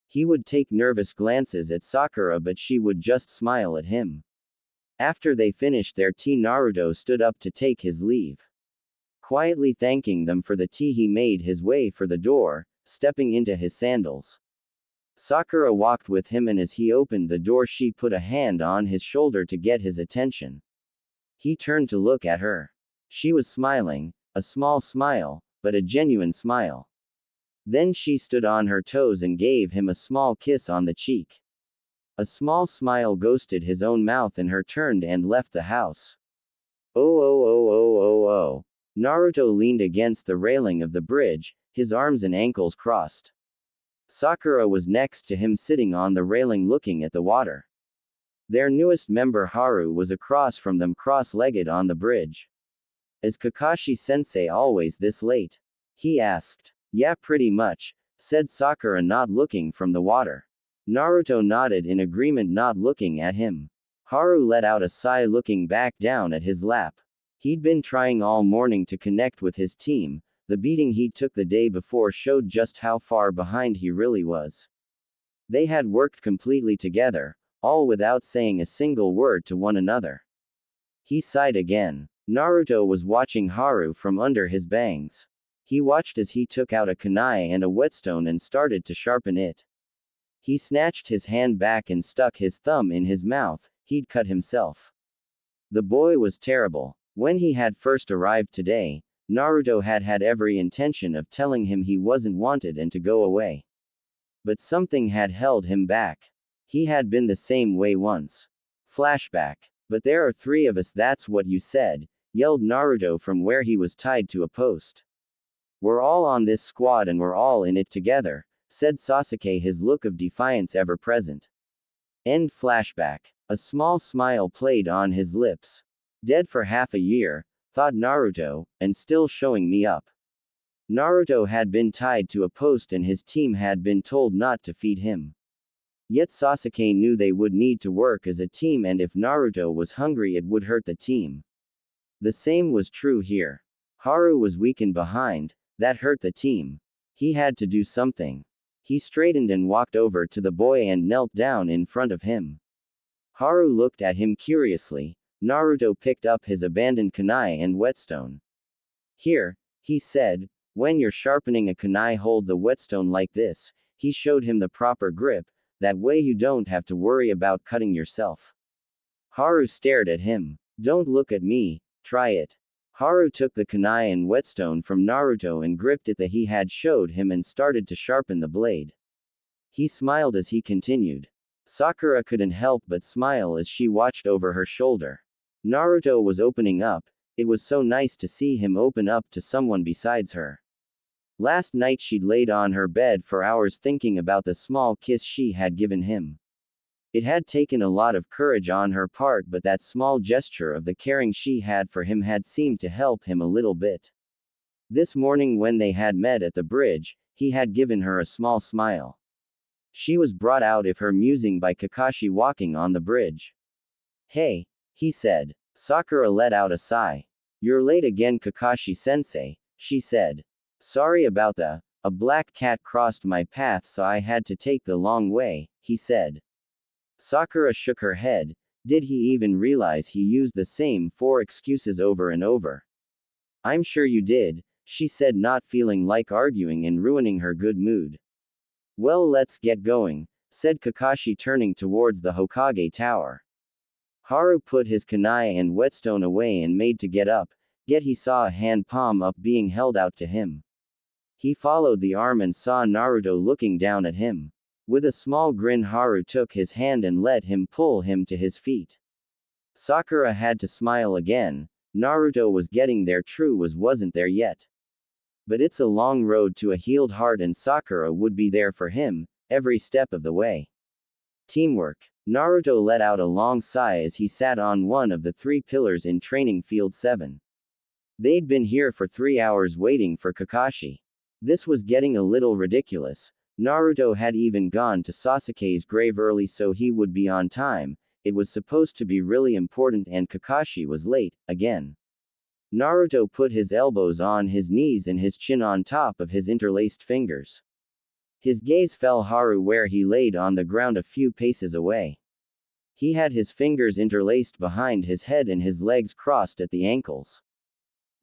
He would take nervous glances at Sakura but she would just smile at him. After they finished their tea, Naruto stood up to take his leave. Quietly thanking them for the tea, he made his way for the door, stepping into his sandals. Sakura walked with him and as he opened the door she put a hand on his shoulder to get his attention. He turned to look at her. She was smiling, a small smile, but a genuine smile. Then she stood on her toes and gave him a small kiss on the cheek. A small smile ghosted his own mouth and her turned and left the house. Oh oh oh oh oh oh. Naruto leaned against the railing of the bridge, his arms and ankles crossed. Sakura was next to him sitting on the railing looking at the water. Their newest member Haru was across from them cross-legged on the bridge. Is Kakashi-sensei always this late? He asked. Yeah, pretty much, said Sakura not looking from the water. Naruto nodded in agreement not looking at him. Haru let out a sigh looking back down at his lap. He'd been trying all morning to connect with his team. The beating he took the day before showed just how far behind he really was. They had worked completely together, all without saying a single word to one another. He sighed again. Naruto was watching Haru from under his bangs. He watched as he took out a kunai and a whetstone and started to sharpen it. He snatched his hand back and stuck his thumb in his mouth. He'd cut himself. The boy was terrible. When he had first arrived today, Naruto had had every intention of telling him he wasn't wanted and to go away. But something had held him back. He had been the same way once. Flashback. But there are three of us, that's what you said, yelled Naruto from where he was tied to a post. We're all on this squad and we're all in it together, said Sasuke, his look of defiance ever present. End flashback. A small smile played on his lips. Dead for half a year, thought Naruto, and still showing me up. Naruto had been tied to a post and his team had been told not to feed him. Yet Sasuke knew they would need to work as a team, and if Naruto was hungry it would hurt the team. The same was true here. Haru was weakened behind, that hurt the team. He had to do something. He straightened and walked over to the boy and knelt down in front of him. Haru looked at him curiously. Naruto picked up his abandoned kunai and whetstone. Here, he said, when you're sharpening a kunai, hold the whetstone like this. He showed him the proper grip, that way you don't have to worry about cutting yourself. Haru stared at him. Don't look at me, try it. Haru took the kunai and whetstone from Naruto and gripped it that he had showed him and started to sharpen the blade. He smiled as he continued. Sakura couldn't help but smile as she watched over her shoulder. Naruto was opening up. It was so nice to see him open up to someone besides her. Last night she'd laid on her bed for hours thinking about the small kiss she had given him. It had taken a lot of courage on her part, but that small gesture of the caring she had for him had seemed to help him a little bit. This morning when they had met at the bridge, he had given her a small smile. She was brought out of her musing by Kakashi walking on the bridge. Hey, he said. Sakura let out a sigh. You're late again, Kakashi-sensei, she said. Sorry about the. A black cat crossed my path so I had to take the long way, he said. Sakura shook her head. Did he even realize he used the same 4 excuses over and over? I'm sure you did, she said, not feeling like arguing and ruining her good mood. Well, let's get going, said Kakashi, turning towards the Hokage tower. Haru put his kunai and whetstone away and made to get up, yet he saw a hand palm up being held out to him. He followed the arm and saw Naruto looking down at him. With a small grin, Haru took his hand and let him pull him to his feet. Sakura had to smile again. Naruto was getting there, true wasn't there yet. But it's a long road to a healed heart and Sakura would be there for him, every step of the way. Teamwork. Naruto let out a long sigh as he sat on one of the 3 pillars in Training Field 7. They'd been here for 3 hours waiting for Kakashi. This was getting a little ridiculous. Naruto had even gone to Sasuke's grave early so he would be on time. It was supposed to be really important and Kakashi was late, again. Naruto put his elbows on his knees and his chin on top of his interlaced fingers. His gaze fell Haru where he laid on the ground a few paces away. He had his fingers interlaced behind his head and his legs crossed at the ankles.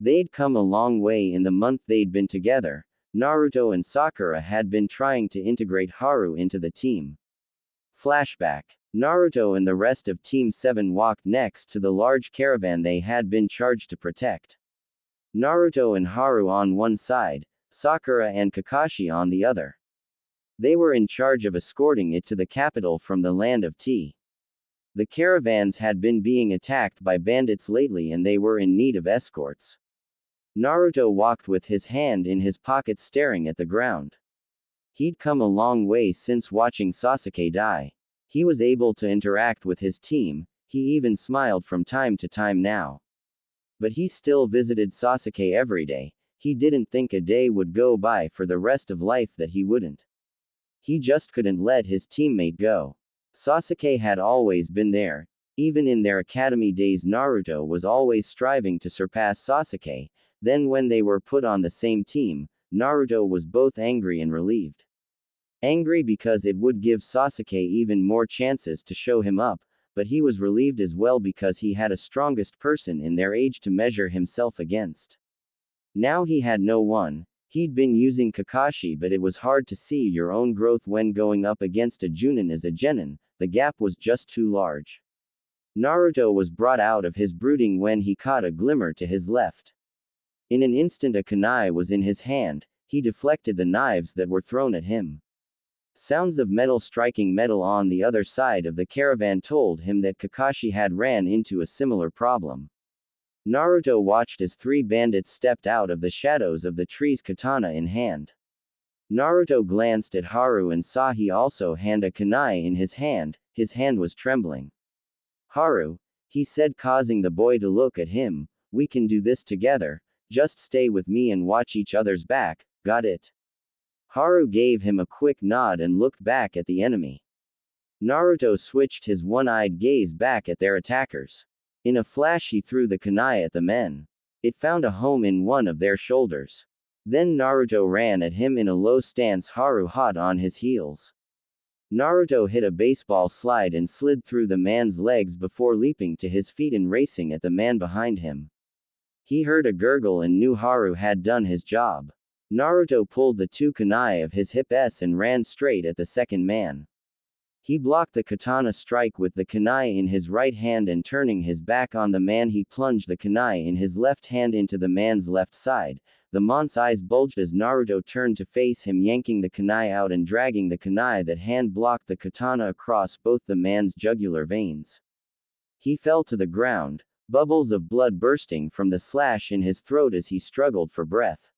They'd come a long way in the month they'd been together. Naruto and Sakura had been trying to integrate Haru into the team. Flashback. Naruto and the rest of Team 7 walked next to the large caravan they had been charged to protect. Naruto and Haru on one side, Sakura and Kakashi on the other. They were in charge of escorting it to the capital from the land of tea. The caravans had been being attacked by bandits lately and they were in need of escorts. Naruto walked with his hand in his pocket staring at the ground. He'd come a long way since watching Sasuke die. He was able to interact with his team, he even smiled from time to time now. But he still visited Sasuke every day. He didn't think a day would go by for the rest of life that he wouldn't. He just couldn't let his teammate go. Sasuke had always been there. Even in their academy days, Naruto was always striving to surpass Sasuke. Then when they were put on the same team, Naruto was both angry and relieved. Angry because it would give Sasuke even more chances to show him up, but he was relieved as well because he had a strongest person in their age to measure himself against. Now he had no one. He'd been using Kakashi, but it was hard to see your own growth when going up against a Junin as a genin. The gap was just too large. Naruto was brought out of his brooding when he caught a glimmer to his left. In an instant a kunai was in his hand. He deflected the knives that were thrown at him. Sounds of metal striking metal on the other side of the caravan told him that Kakashi had ran into a similar problem. Naruto watched as 3 bandits stepped out of the shadows of the trees, katana in hand. Naruto glanced at Haru and saw he also had a kunai in his hand was trembling. "Haru," he said, causing the boy to look at him, "we can do this together, just stay with me and watch each other's back, got it?" Haru gave him a quick nod and looked back at the enemy. Naruto switched his one-eyed gaze back at their attackers. In a flash he threw the kunai at the men. It found a home in one of their shoulders. Then Naruto ran at him in a low stance, Haru hot on his heels. Naruto hit a baseball slide and slid through the man's legs before leaping to his feet and racing at the man behind him. He heard a gurgle and knew Haru had done his job. Naruto pulled the 2 kunai of his hips and ran straight at the second man. He blocked the katana strike with the kunai in his right hand, and turning his back on the man he plunged the kunai in his left hand into the man's left side. The man's eyes bulged as Naruto turned to face him, yanking the kunai out and dragging the kunai that hand blocked the katana across both the man's jugular veins. He fell to the ground, bubbles of blood bursting from the slash in his throat as he struggled for breath.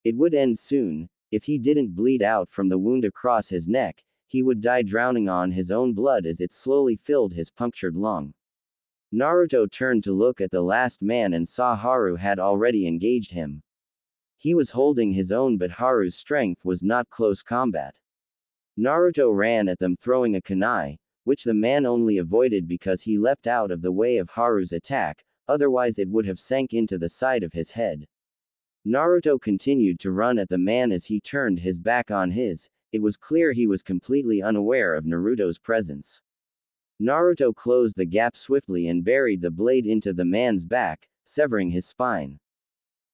It would end soon. If he didn't bleed out from the wound across his neck, he would die drowning on his own blood as it slowly filled his punctured lung. Naruto turned to look at the last man and saw Haru had already engaged him. He was holding his own, but Haru's strength was not close combat. Naruto ran at them throwing a kunai, which the man only avoided because he leapt out of the way of Haru's attack, otherwise it would have sank into the side of his head. Naruto continued to run at the man as he turned his back on his. It was clear he was completely unaware of Naruto's presence. Naruto closed the gap swiftly and buried the blade into the man's back, severing his spine.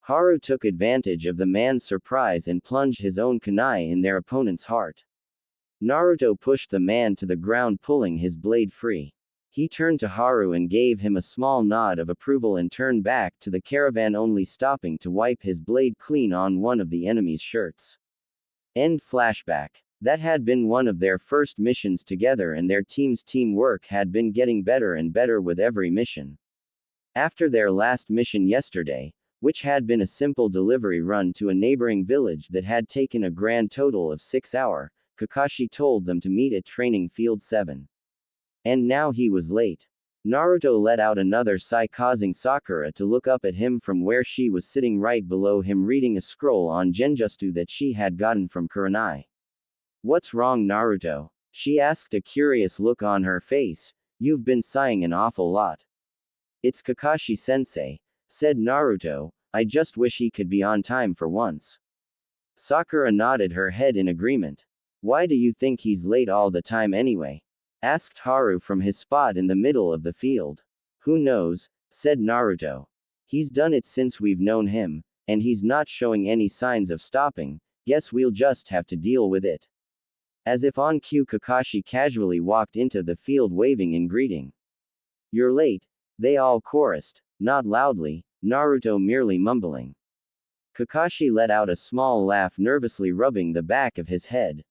Haru took advantage of the man's surprise and plunged his own kunai in their opponent's heart. Naruto pushed the man to the ground, pulling his blade free. He turned to Haru and gave him a small nod of approval and turned back to the caravan, only stopping to wipe his blade clean on one of the enemy's shirts. End flashback. That had been one of their first missions together, and their team's teamwork had been getting better and better with every mission. After their last mission yesterday, which had been a simple delivery run to a neighboring village that had taken a grand total of 6 hours, Kakashi told them to meet at Training Field 7. And now he was late. Naruto let out another sigh, causing Sakura to look up at him from where she was sitting right below him, reading a scroll on Genjutsu that she had gotten from Kurenai. "What's wrong, Naruto?" she asked, a curious look on her face. "You've been sighing an awful lot." "It's Kakashi-sensei," said Naruto. "I just wish he could be on time for once." Sakura nodded her head in agreement. "Why do you think he's late all the time anyway?" asked Haru from his spot in the middle of the field. "Who knows," said Naruto. "He's done it since we've known him, and he's not showing any signs of stopping. Guess we'll just have to deal with it." As if on cue, Kakashi casually walked into the field waving in greeting. "You're late," they all chorused, not loudly, Naruto merely mumbling. Kakashi let out a small laugh, nervously rubbing the back of his head.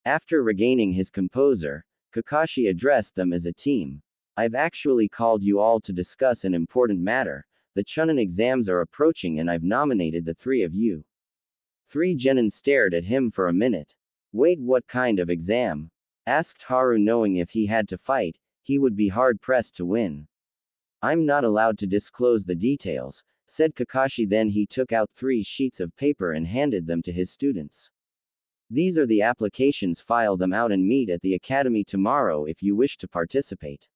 After regaining his composure, Kakashi addressed them as a team. "I've actually called you all to discuss an important matter. the Chunin exams are approaching and I've nominated the three of you. Three genin stared at him for a minute. Wait, what kind of exam? Asked Haru, knowing if he had to fight, he would be hard-pressed to win. I'm not allowed to disclose the details, said Kakashi. Then he took out 3 sheets of paper and handed them to his students. These are the applications, file them out and meet at the academy tomorrow if you wish to participate.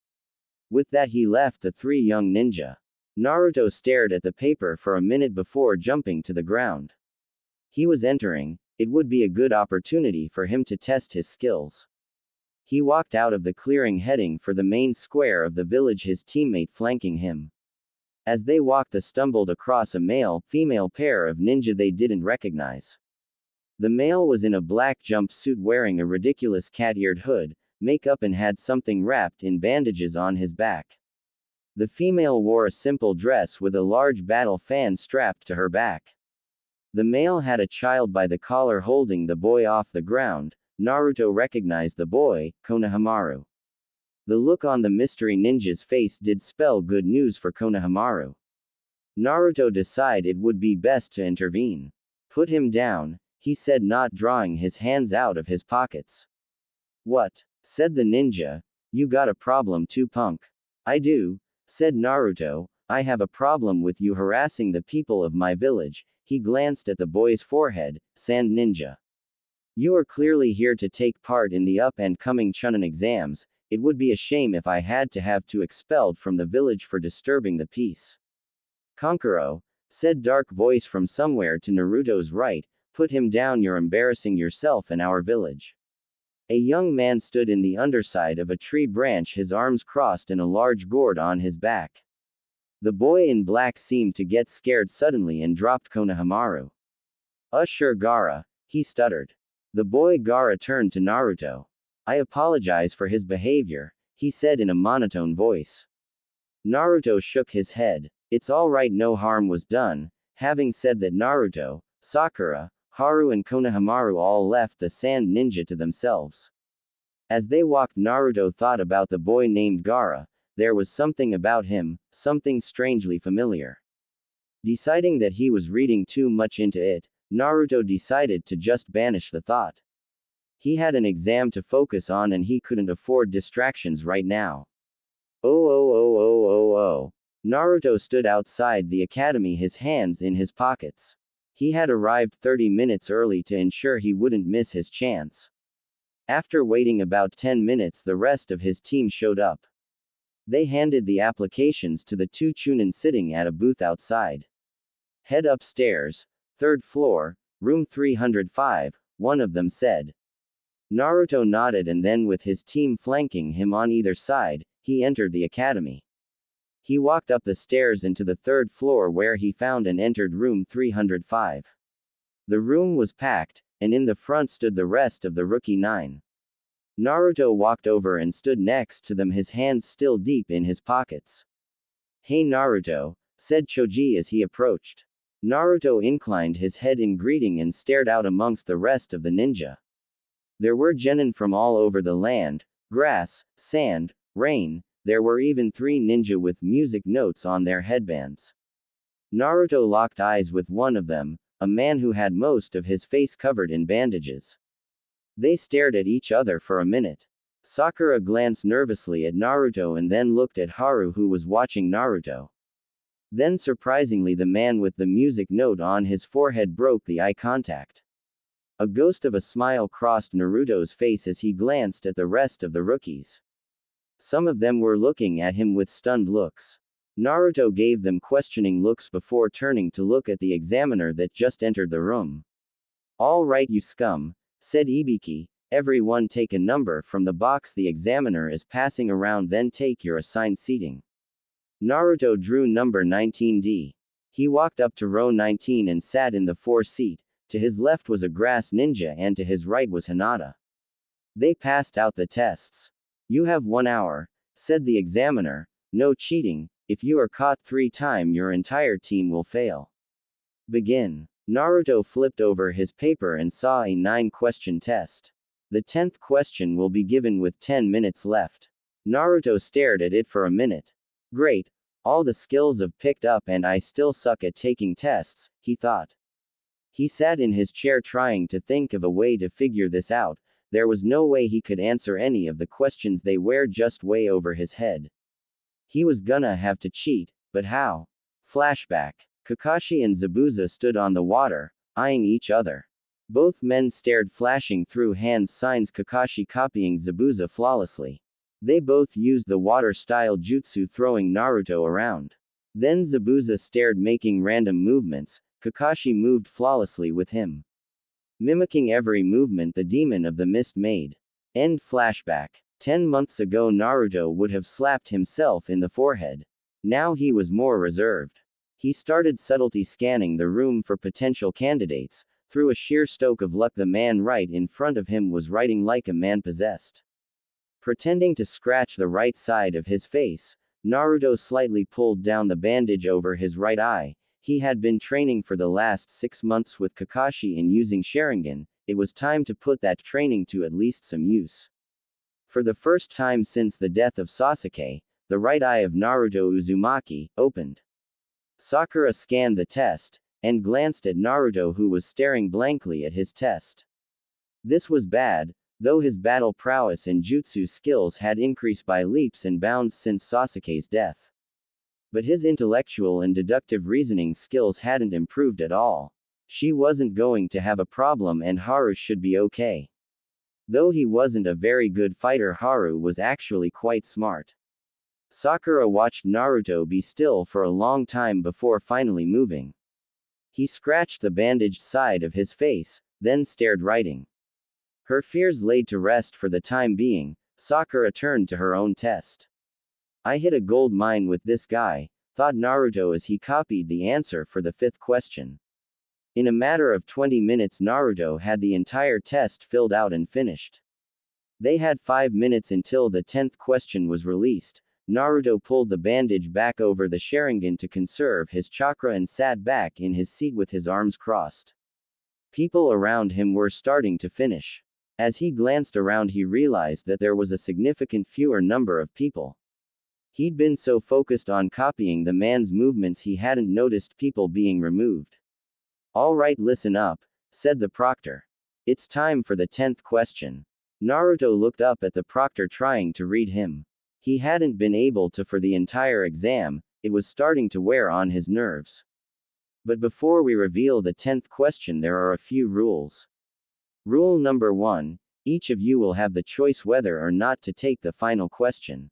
With that he left the 3 young ninja. Naruto stared at the paper for a minute before jumping to the ground. He was entering, it would be a good opportunity for him to test his skills. He walked out of the clearing heading for the main square of the village, his teammate flanking him. As they walked, they stumbled across a male-female pair of ninja they didn't recognize. The male was in a black jumpsuit wearing a ridiculous cat-eared hood, makeup, and had something wrapped in bandages on his back. The female wore a simple dress with a large battle fan strapped to her back. The male had a child by the collar holding the boy off the ground. Naruto recognized the boy, Konohamaru. The look on the mystery ninja's face did spell good news for Konohamaru. Naruto decided it would be best to intervene. Put him down, he said, not drawing his hands out of his pockets. What? Said the ninja. You got a problem too, punk. I do, said Naruto. I have a problem with you harassing the people of my village. He glanced at the boy's forehead. Sand ninja. You are clearly here to take part in the up-and-coming Chunin exams. It would be a shame if I had to have you expelled from the village for disturbing the peace. Kankuro, said dark voice from somewhere to Naruto's right, put him down, you're embarrassing yourself and our village. A young man stood in the underside of a tree branch, his arms crossed and a large gourd on his back. The boy in black seemed to get scared suddenly and dropped Konohamaru. Sure, Gaara, he stuttered. The boy Gaara turned to Naruto. I apologize for his behavior, he said in a monotone voice. Naruto shook his head. It's all right, no harm was done. Having said that, Naruto, Sakura, Haru and Konohamaru all left the sand ninja to themselves. As they walked, Naruto thought about the boy named Gaara. There was something about him, something strangely familiar. Deciding that he was reading too much into it, Naruto decided to just banish the thought. He had an exam to focus on and he couldn't afford distractions right now. Oh. Naruto stood outside the academy, his hands in his pockets. He had arrived 30 minutes early to ensure he wouldn't miss his chance. After waiting about 10 minutes, the rest of his team showed up. They handed the applications to the 2 Chunin sitting at a booth outside. Head upstairs, 3rd floor, room 305, one of them said. Naruto nodded, and then, with his team flanking him on either side, he entered the academy. He walked up the stairs into the 3rd floor where he found and entered room 305. The room was packed, and in the front stood the rest of the rookie 9. Naruto walked over and stood next to them, his hands still deep in his pockets. Hey Naruto, said Choji as he approached. Naruto inclined his head in greeting and stared out amongst the rest of the ninja. There were genin from all over the land, grass, sand, rain. There were even 3 ninja with music notes on their headbands. Naruto locked eyes with one of them, a man who had most of his face covered in bandages. They stared at each other for a minute. Sakura glanced nervously at Naruto and then looked at Haru, who was watching Naruto. Then surprisingly, the man with the music note on his forehead broke the eye contact. A ghost of a smile crossed Naruto's face as he glanced at the rest of the rookies. Some of them were looking at him with stunned looks. Naruto gave them questioning looks before turning to look at the examiner that just entered the room. All right, you scum, said Ibiki. Everyone take a number from the box the examiner is passing around, then take your assigned seating. Naruto drew number 19D. He walked up to row 19 and sat in the 4th seat. To his left was a grass ninja and to his right was Hinata. They passed out the tests. You have 1 hour, said the examiner. No cheating. If you are caught 3 times, your entire team will fail. Begin. Naruto flipped over his paper and saw a 9-question test. The 10th question will be given with 10 minutes left. Naruto stared at it for a minute. Great. All the skills I've picked up and I still suck at taking tests, he thought. He sat in his chair trying to think of a way to figure this out. There was no way he could answer any of the questions, they were just way over his head. He was gonna have to cheat, but how? Flashback. Kakashi and Zabuza stood on the water, eyeing each other. Both men stared, flashing through hand signs, Kakashi copying Zabuza flawlessly. They both used the water-style jutsu, throwing Naruto around. Then Zabuza stared, making random movements. Kakashi moved flawlessly with him, mimicking every movement the demon of the mist made. End flashback. 10 months ago Naruto would have slapped himself in the forehead. Now he was more reserved. He started subtlety scanning the room for potential candidates. Through a sheer stroke of luck, the man right in front of him was writing like a man possessed. Pretending to scratch the right side of his face, Naruto slightly pulled down the bandage over his right eye. He had been training for the last 6 months with Kakashi in using Sharingan. It was time to put that training to at least some use. For the first time since the death of Sasuke, the right eye of Naruto Uzumaki opened. Sakura scanned the test, and glanced at Naruto, who was staring blankly at his test. This was bad, though his battle prowess and jutsu skills had increased by leaps and bounds since Sasuke's death. But his intellectual and deductive reasoning skills hadn't improved at all. She wasn't going to have a problem and Haru should be okay. Though he wasn't a very good fighter, Haru was actually quite smart. Sakura watched Naruto be still for a long time before finally moving. He scratched the bandaged side of his face, then stared writing. Her fears laid to rest for the time being, Sakura turned to her own test. I hit a gold mine with this guy, thought Naruto as he copied the answer for the 5th question. In a matter of 20 minutes Naruto had the entire test filled out and finished. They had 5 minutes until the 10th question was released. Naruto pulled the bandage back over the Sharingan to conserve his chakra and sat back in his seat with his arms crossed. People around him were starting to finish. As he glanced around, he realized that there was a significant fewer number of people. He'd been so focused on copying the man's movements he hadn't noticed people being removed. All right, listen up, said the proctor. It's time for the 10th question. Naruto looked up at the proctor, trying to read him. He hadn't been able to for the entire exam. It was starting to wear on his nerves. But before we reveal the 10th question, there are a few rules. Rule number 1, each of you will have the choice whether or not to take the final question.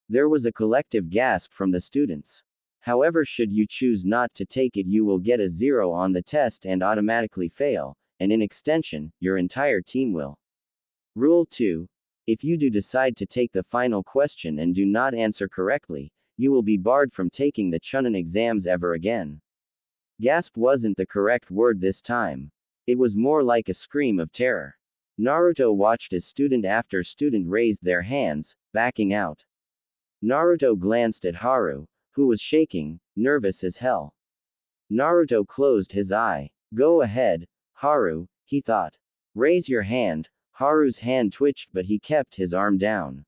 There was a collective gasp from the students. However, should you choose not to take it, you will get a 0 on the test and automatically fail, and in extension, your entire team will. Rule 2, if you do decide to take the final question and do not answer correctly, you will be barred from taking the Chunin exams ever again. Gasp wasn't the correct word this time. It was more like a scream of terror. Naruto watched as student after student raised their hands, backing out. Naruto glanced at Haru, who was shaking, nervous as hell. Naruto closed his eye. Go ahead, Haru, he thought. Raise your hand. Haru's hand twitched, but he kept his arm down.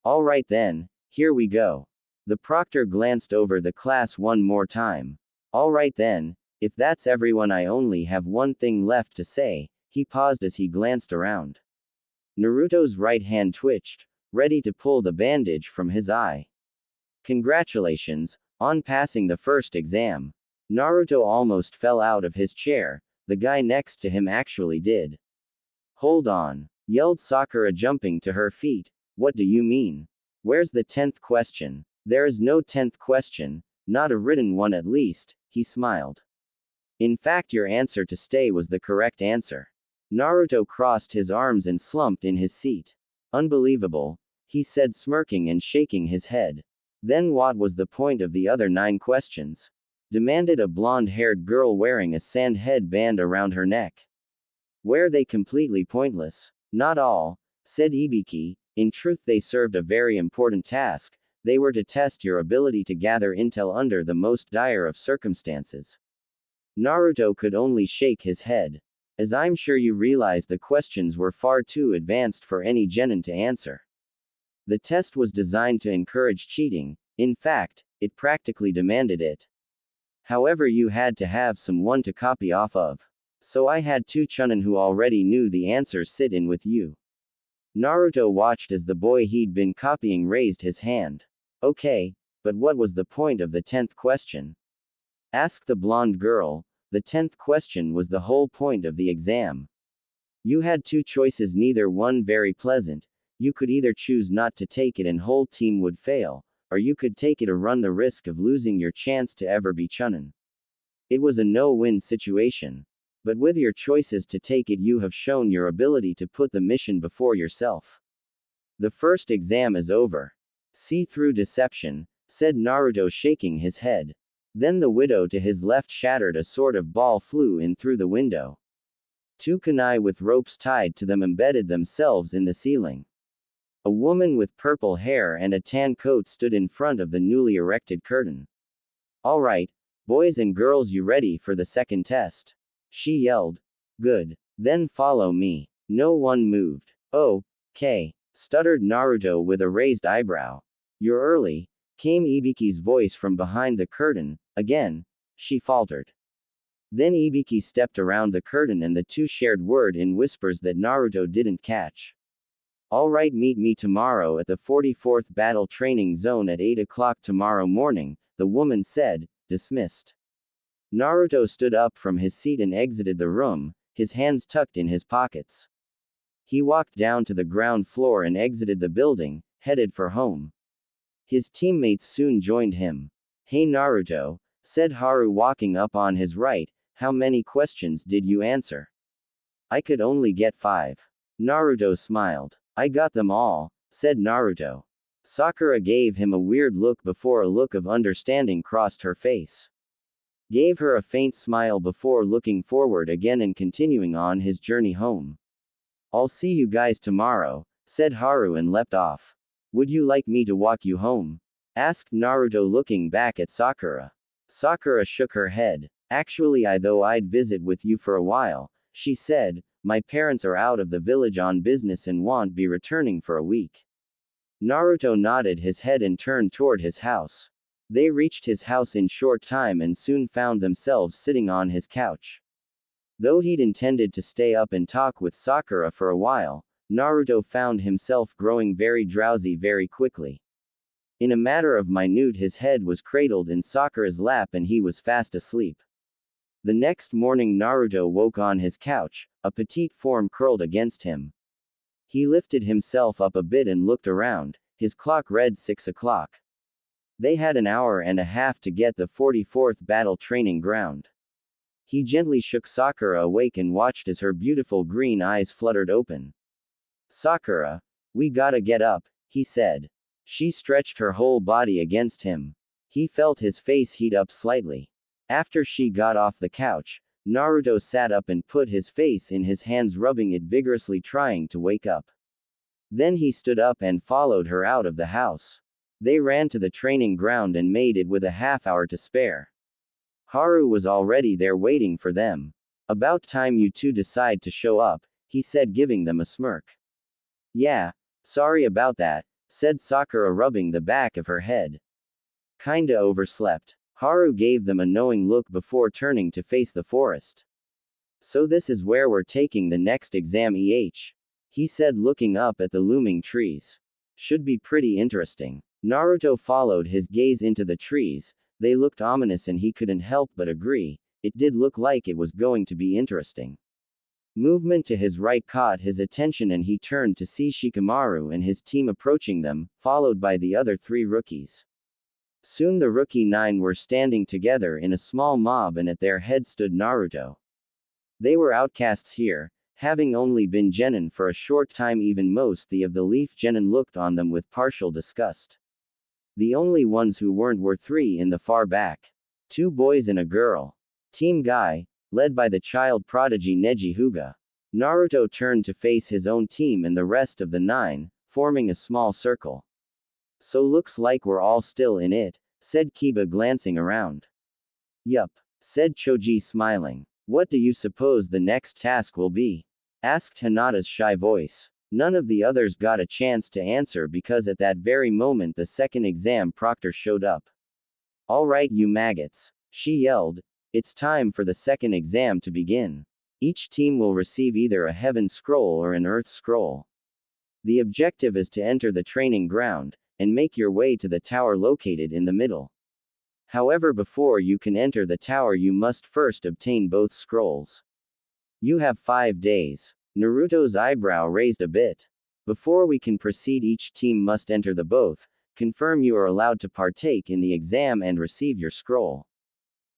All right then, here we go. The proctor glanced over the class one more time. All right then, if that's everyone, I only have one thing left to say. He paused as he glanced around. Naruto's right hand twitched, ready to pull the bandage from his eye. Congratulations on passing the first exam. Naruto almost fell out of his chair. The guy next to him actually did. Hold on, yelled Sakura, jumping to her feet. What do you mean? Where's the 10th question? There is no 10th question, not a written one at least, he smiled. In fact, your answer to stay was the correct answer. Naruto crossed his arms and slumped in his seat. Unbelievable, he said, smirking and shaking his head. Then what was the point of the other 9 questions? Demanded a blonde-haired girl wearing a sand headband around her neck. Were they completely pointless? Not all, said Ibiki. In truth, they served a very important task. They were to test your ability to gather intel under the most dire of circumstances. Naruto could only shake his head. As I'm sure you realize, the questions were far too advanced for any genin to answer. The test was designed to encourage cheating. In fact, it practically demanded it. However, you had to have someone to copy off of. So I had two chunin who already knew the answers sit in with you. Naruto watched as the boy he'd been copying raised his hand. Okay, but what was the point of the 10th question? Asked the blonde girl. The 10th question was the whole point of the exam. You had two choices, neither one very pleasant. You could either choose not to take it and whole team would fail, or you could take it or run the risk of losing your chance to ever be chunin. It was a no-win situation. But with your choices to take it, you have shown your ability to put the mission before yourself. The first exam is over. See through deception, said Naruto, shaking his head. Then the widow to his left shattered. A sort of ball flew in through the window. Two kunai with ropes tied to them embedded themselves in the ceiling. A woman with purple hair and a tan coat stood in front of the newly erected curtain. All right, boys and girls, you ready for the second test? She yelled. Good. Then follow me. No one moved. Oh, okay, stuttered Naruto with a raised eyebrow. You're early, came Ibiki's voice from behind the curtain. Again, she faltered. Then Ibiki stepped around the curtain and the two shared word in whispers that Naruto didn't catch. All right, meet me tomorrow at the 44th Battle Training Zone at 8 o'clock tomorrow morning, the woman said, dismissed. Naruto stood up from his seat and exited the room, his hands tucked in his pockets. He walked down to the ground floor and exited the building, headed for home. His teammates soon joined him. Hey Naruto, said Haru walking up on his right, how many questions did you answer? I could only get 5. Naruto smiled. I got them all, said Naruto. Sakura gave him a weird look before a look of understanding crossed her face. Gave her a faint smile before looking forward again and continuing on his journey home. I'll see you guys tomorrow, said Haru and leapt off. Would you like me to walk you home? Asked Naruto looking back at Sakura. Sakura shook her head. Actually, I'd visit with you for a while, she said. My parents are out of the village on business and won't be returning for a week. Naruto nodded his head and turned toward his house. They reached his house in short time and soon found themselves sitting on his couch. Though he'd intended to stay up and talk with Sakura for a while, Naruto found himself growing very drowsy very quickly. In a matter of minute, his head was cradled in Sakura's lap and he was fast asleep. The next morning Naruto woke on his couch, a petite form curled against him. He lifted himself up a bit and looked around, his clock read 6 o'clock. They had an hour and a half to get the 44th battle training ground. He gently shook Sakura awake and watched as her beautiful green eyes fluttered open. Sakura, we gotta get up, he said. She stretched her whole body against him. He felt his face heat up slightly. After she got off the couch, Naruto sat up and put his face in his hands, rubbing it vigorously, trying to wake up. Then he stood up and followed her out of the house. They ran to the training ground and made it with a half hour to spare. Haru was already there waiting for them. About time you two decide to show up, he said, giving them a smirk. Yeah, sorry about that, said Sakura, rubbing the back of her head. Kinda overslept. Haru gave them a knowing look before turning to face the forest. So this is where we're taking the next exam, he said, looking up at the looming trees. Should be pretty interesting. Naruto followed his gaze into the trees. They looked ominous and he couldn't help but agree, it did look like it was going to be interesting. Movement to his right caught his attention and he turned to see Shikamaru and his team approaching them, followed by the other 3 rookies. Soon the rookie 9 were standing together in a small mob and at their head stood Naruto. They were outcasts here, having only been genin for a short time. Even most of the leaf genin looked on them with partial disgust. The only ones who weren't were 3 in the far back. 2 boys and a girl. Team Guy, led by the child prodigy Neji Hyuga. Naruto turned to face his own team and the rest of the 9, forming a small circle. So looks like we're all still in it, said Kiba, glancing around. Yup, said Choji, smiling. What do you suppose the next task will be? Asked Hinata's shy voice. None of the others got a chance to answer because at that very moment the second exam proctor showed up. Alright, you maggots, she yelled. It's time for the second exam to begin. Each team will receive either a heaven scroll or an earth scroll. The objective is to enter the training ground, and make your way to the tower located in the middle. However, before you can enter the tower, you must first obtain both scrolls. You have 5 days. Naruto's eyebrow raised a bit. Before we can proceed, each team must enter the both. Confirm you are allowed to partake in the exam and receive your scroll.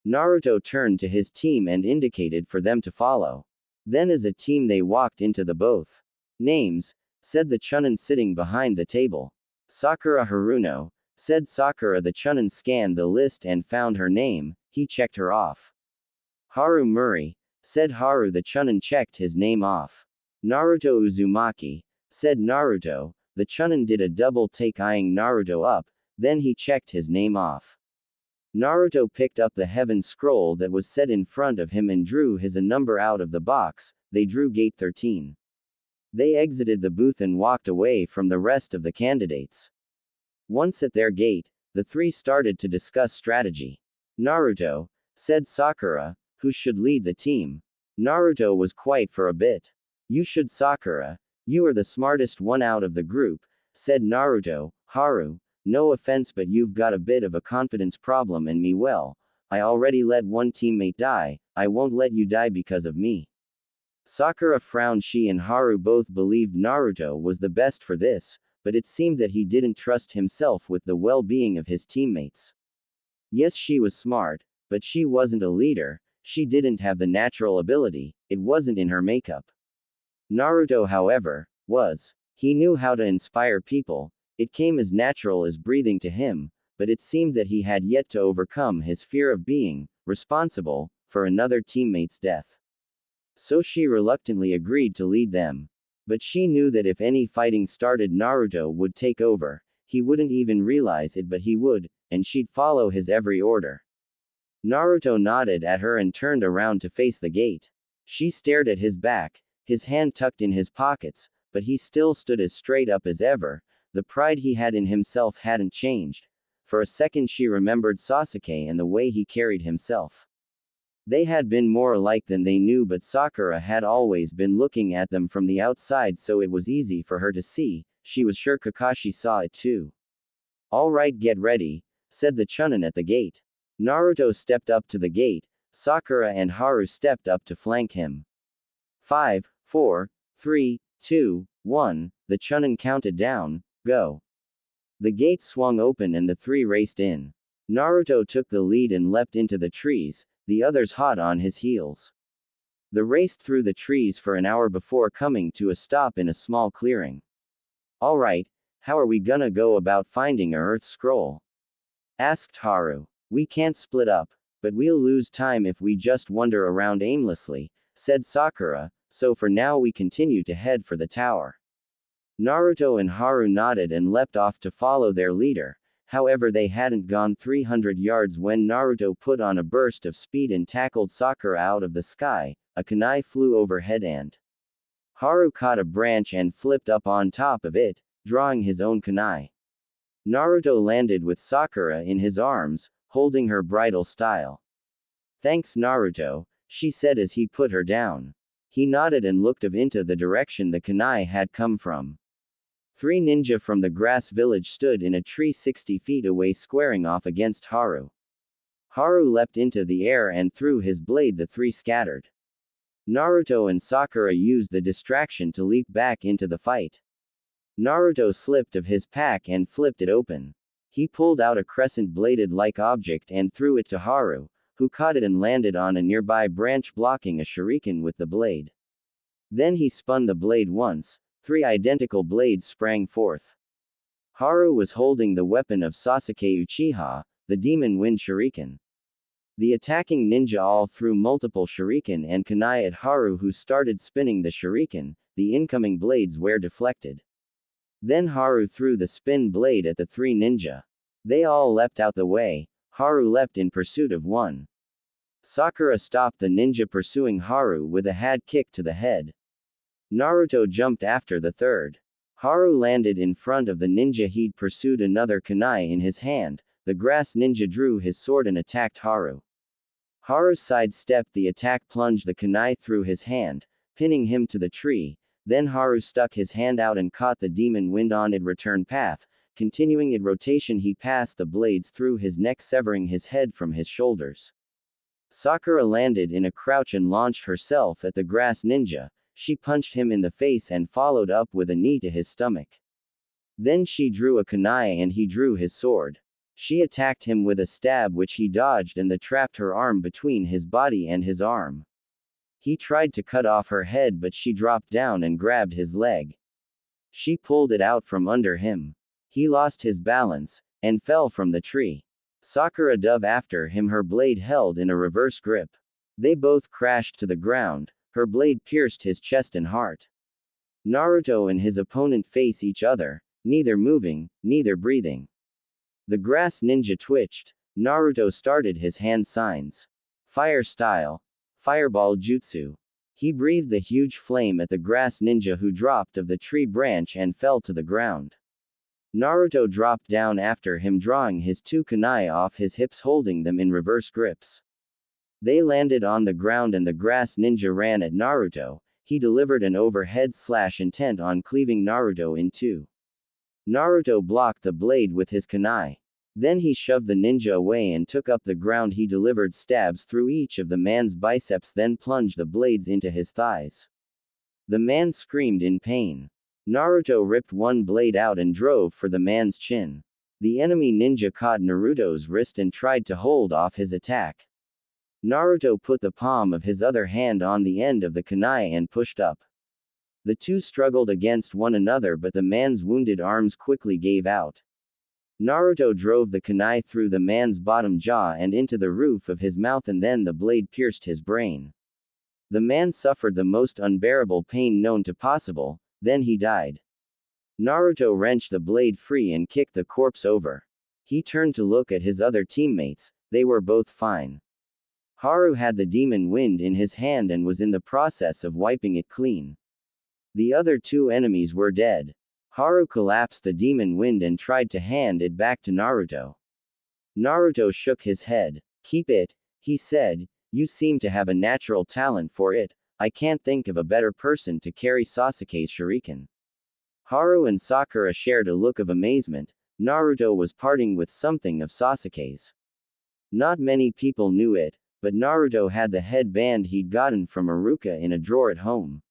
Naruto turned to his team and indicated for them to follow. Then as a team they walked into the both. Names, said the Chunin sitting behind the table. Sakura Haruno, said Sakura. The Chunin scanned the list and found her name. He checked her off. Haru Muri, said Haru. The Chunin checked his name off. Naruto Uzumaki, said Naruto. The Chunin did a double take, eyeing Naruto up, then he checked his name off. Naruto picked up the heaven scroll that was set in front of him and drew his number out of the box. They drew gate 13. They exited the booth and walked away from the rest of the candidates. Once at their gate, the three started to discuss strategy. Naruto, said Sakura, who should lead the team. Naruto was quiet for a bit. You should, Sakura. You are the smartest one out of the group, said Naruto. Haru, no offense, but you've got a bit of a confidence problem, and me, well, I already let one teammate die, I won't let you die because of me. Sakura frowned. She and Haru both believed Naruto was the best for this, but it seemed that he didn't trust himself with the well-being of his teammates. Yes, she was smart, but she wasn't a leader. She didn't have the natural ability, it wasn't in her makeup. Naruto, however, was. He knew how to inspire people, it came as natural as breathing to him, but it seemed that he had yet to overcome his fear of being responsible for another teammate's death. So she reluctantly agreed to lead them. But she knew that if any fighting started, Naruto would take over. He wouldn't even realize it, but he would, and she'd follow his every order. Naruto nodded at her and turned around to face the gate. She stared at his back, his hand tucked in his pockets, but he still stood as straight up as ever. The pride he had in himself hadn't changed. For a second she remembered Sasuke and the way he carried himself. They had been more alike than they knew, but Sakura had always been looking at them from the outside, so it was easy for her to see. She was sure Kakashi saw it too. Alright, get ready, said the Chunin at the gate. Naruto stepped up to the gate. Sakura and Haru stepped up to flank him. 5, 4, 3, 2, 1, the Chunin counted down, go. The gate swung open and the three raced in. Naruto took the lead and leapt into the trees, the others hot on his heels. They raced through the trees for an hour before coming to a stop in a small clearing. Alright, how are we gonna go about finding a Earth Scroll? Asked Haru. We can't split up, but we'll lose time if we just wander around aimlessly, said Sakura, so for now we continue to head for the tower. Naruto and Haru nodded and leapt off to follow their leader. However, they hadn't gone 300 yards when Naruto put on a burst of speed and tackled Sakura out of the sky. A kunai flew overhead and Haru caught a branch and flipped up on top of it, drawing his own kunai. Naruto landed with Sakura in his arms, holding her bridal style. Thanks, Naruto, she said as he put her down. He nodded and looked into the direction the kunai had come from. 3 ninja from the grass village stood in a tree 60 feet away, squaring off against Haru. Haru leapt into the air and threw his blade. The 3 scattered. Naruto and Sakura used the distraction to leap back into the fight. Naruto slipped of his pack and flipped it open. He pulled out a crescent-bladed-like object and threw it to Haru, who caught it and landed on a nearby branch, blocking a shuriken with the blade. Then he spun the blade once. 3 identical blades sprang forth. Haru was holding the weapon of Sasuke Uchiha, the Demon Wind Shuriken. The attacking ninja all threw multiple shuriken and kunai at Haru, who started spinning the shuriken. The incoming blades were deflected. Then Haru threw the spin blade at the 3 ninja. They all leapt out the way. Haru leapt in pursuit of one. Sakura stopped the ninja pursuing Haru with a head kick to the head. Naruto jumped after the third. Haru landed in front of the ninja he'd pursued, another kunai in his hand. the grass ninja drew his sword and attacked Haru. Haru sidestepped the attack, plunged the kunai through his hand, pinning him to the tree. Then Haru stuck his hand out and caught the demon wind on its return path. Continuing its rotation, he passed the blades through his neck, severing his head from his shoulders. Sakura landed in a crouch and launched herself at the grass ninja. She punched him in the face and followed up with a knee to his stomach. Then she drew a kunai and he drew his sword. She attacked him with a stab which he dodged and trapped her arm between his body and his arm. He tried to cut off her head, but she dropped down and grabbed his leg. She pulled it out from under him. He lost his balance and fell from the tree. Sakura dove after him, her blade held in a reverse grip. They both crashed to the ground. Her blade pierced his chest and heart. Naruto and his opponent face each other, neither moving, neither breathing. The grass ninja twitched. Naruto started his hand signs. Fire style. Fireball jutsu. He breathed a huge flame at the grass ninja, who dropped of the tree branch and fell to the ground. Naruto dropped down after him, drawing his two kunai off his hips, holding them in reverse grips. They landed on the ground and the grass ninja ran at Naruto. He delivered an overhead slash intent on cleaving Naruto in two. Naruto blocked the blade with his kunai. Then he shoved the ninja away and took up the ground. He delivered stabs through each of the man's biceps, then plunged the blades into his thighs. The man screamed in pain. Naruto ripped one blade out and drove for the man's chin. The enemy ninja caught Naruto's wrist and tried to hold off his attack. Naruto put the palm of his other hand on the end of the kunai and pushed up. The two struggled against one another, but the man's wounded arms quickly gave out. Naruto drove the kunai through the man's bottom jaw and into the roof of his mouth, and then the blade pierced his brain. The man suffered the most unbearable pain known to possible, then he died. Naruto wrenched the blade free and kicked the corpse over. He turned to look at his other teammates. They were both fine. Haru had the demon wind in his hand and was in the process of wiping it clean. The other two enemies were dead. Haru collapsed the demon wind and tried to hand it back to Naruto. Naruto shook his head. "Keep it," he said. "You seem to have a natural talent for it. I can't think of a better person to carry Sasuke's shuriken." Haru and Sakura shared a look of amazement. Naruto was parting with something of Sasuke's. Not many people knew it, but Naruto had the headband he'd gotten from Iruka in a drawer at home.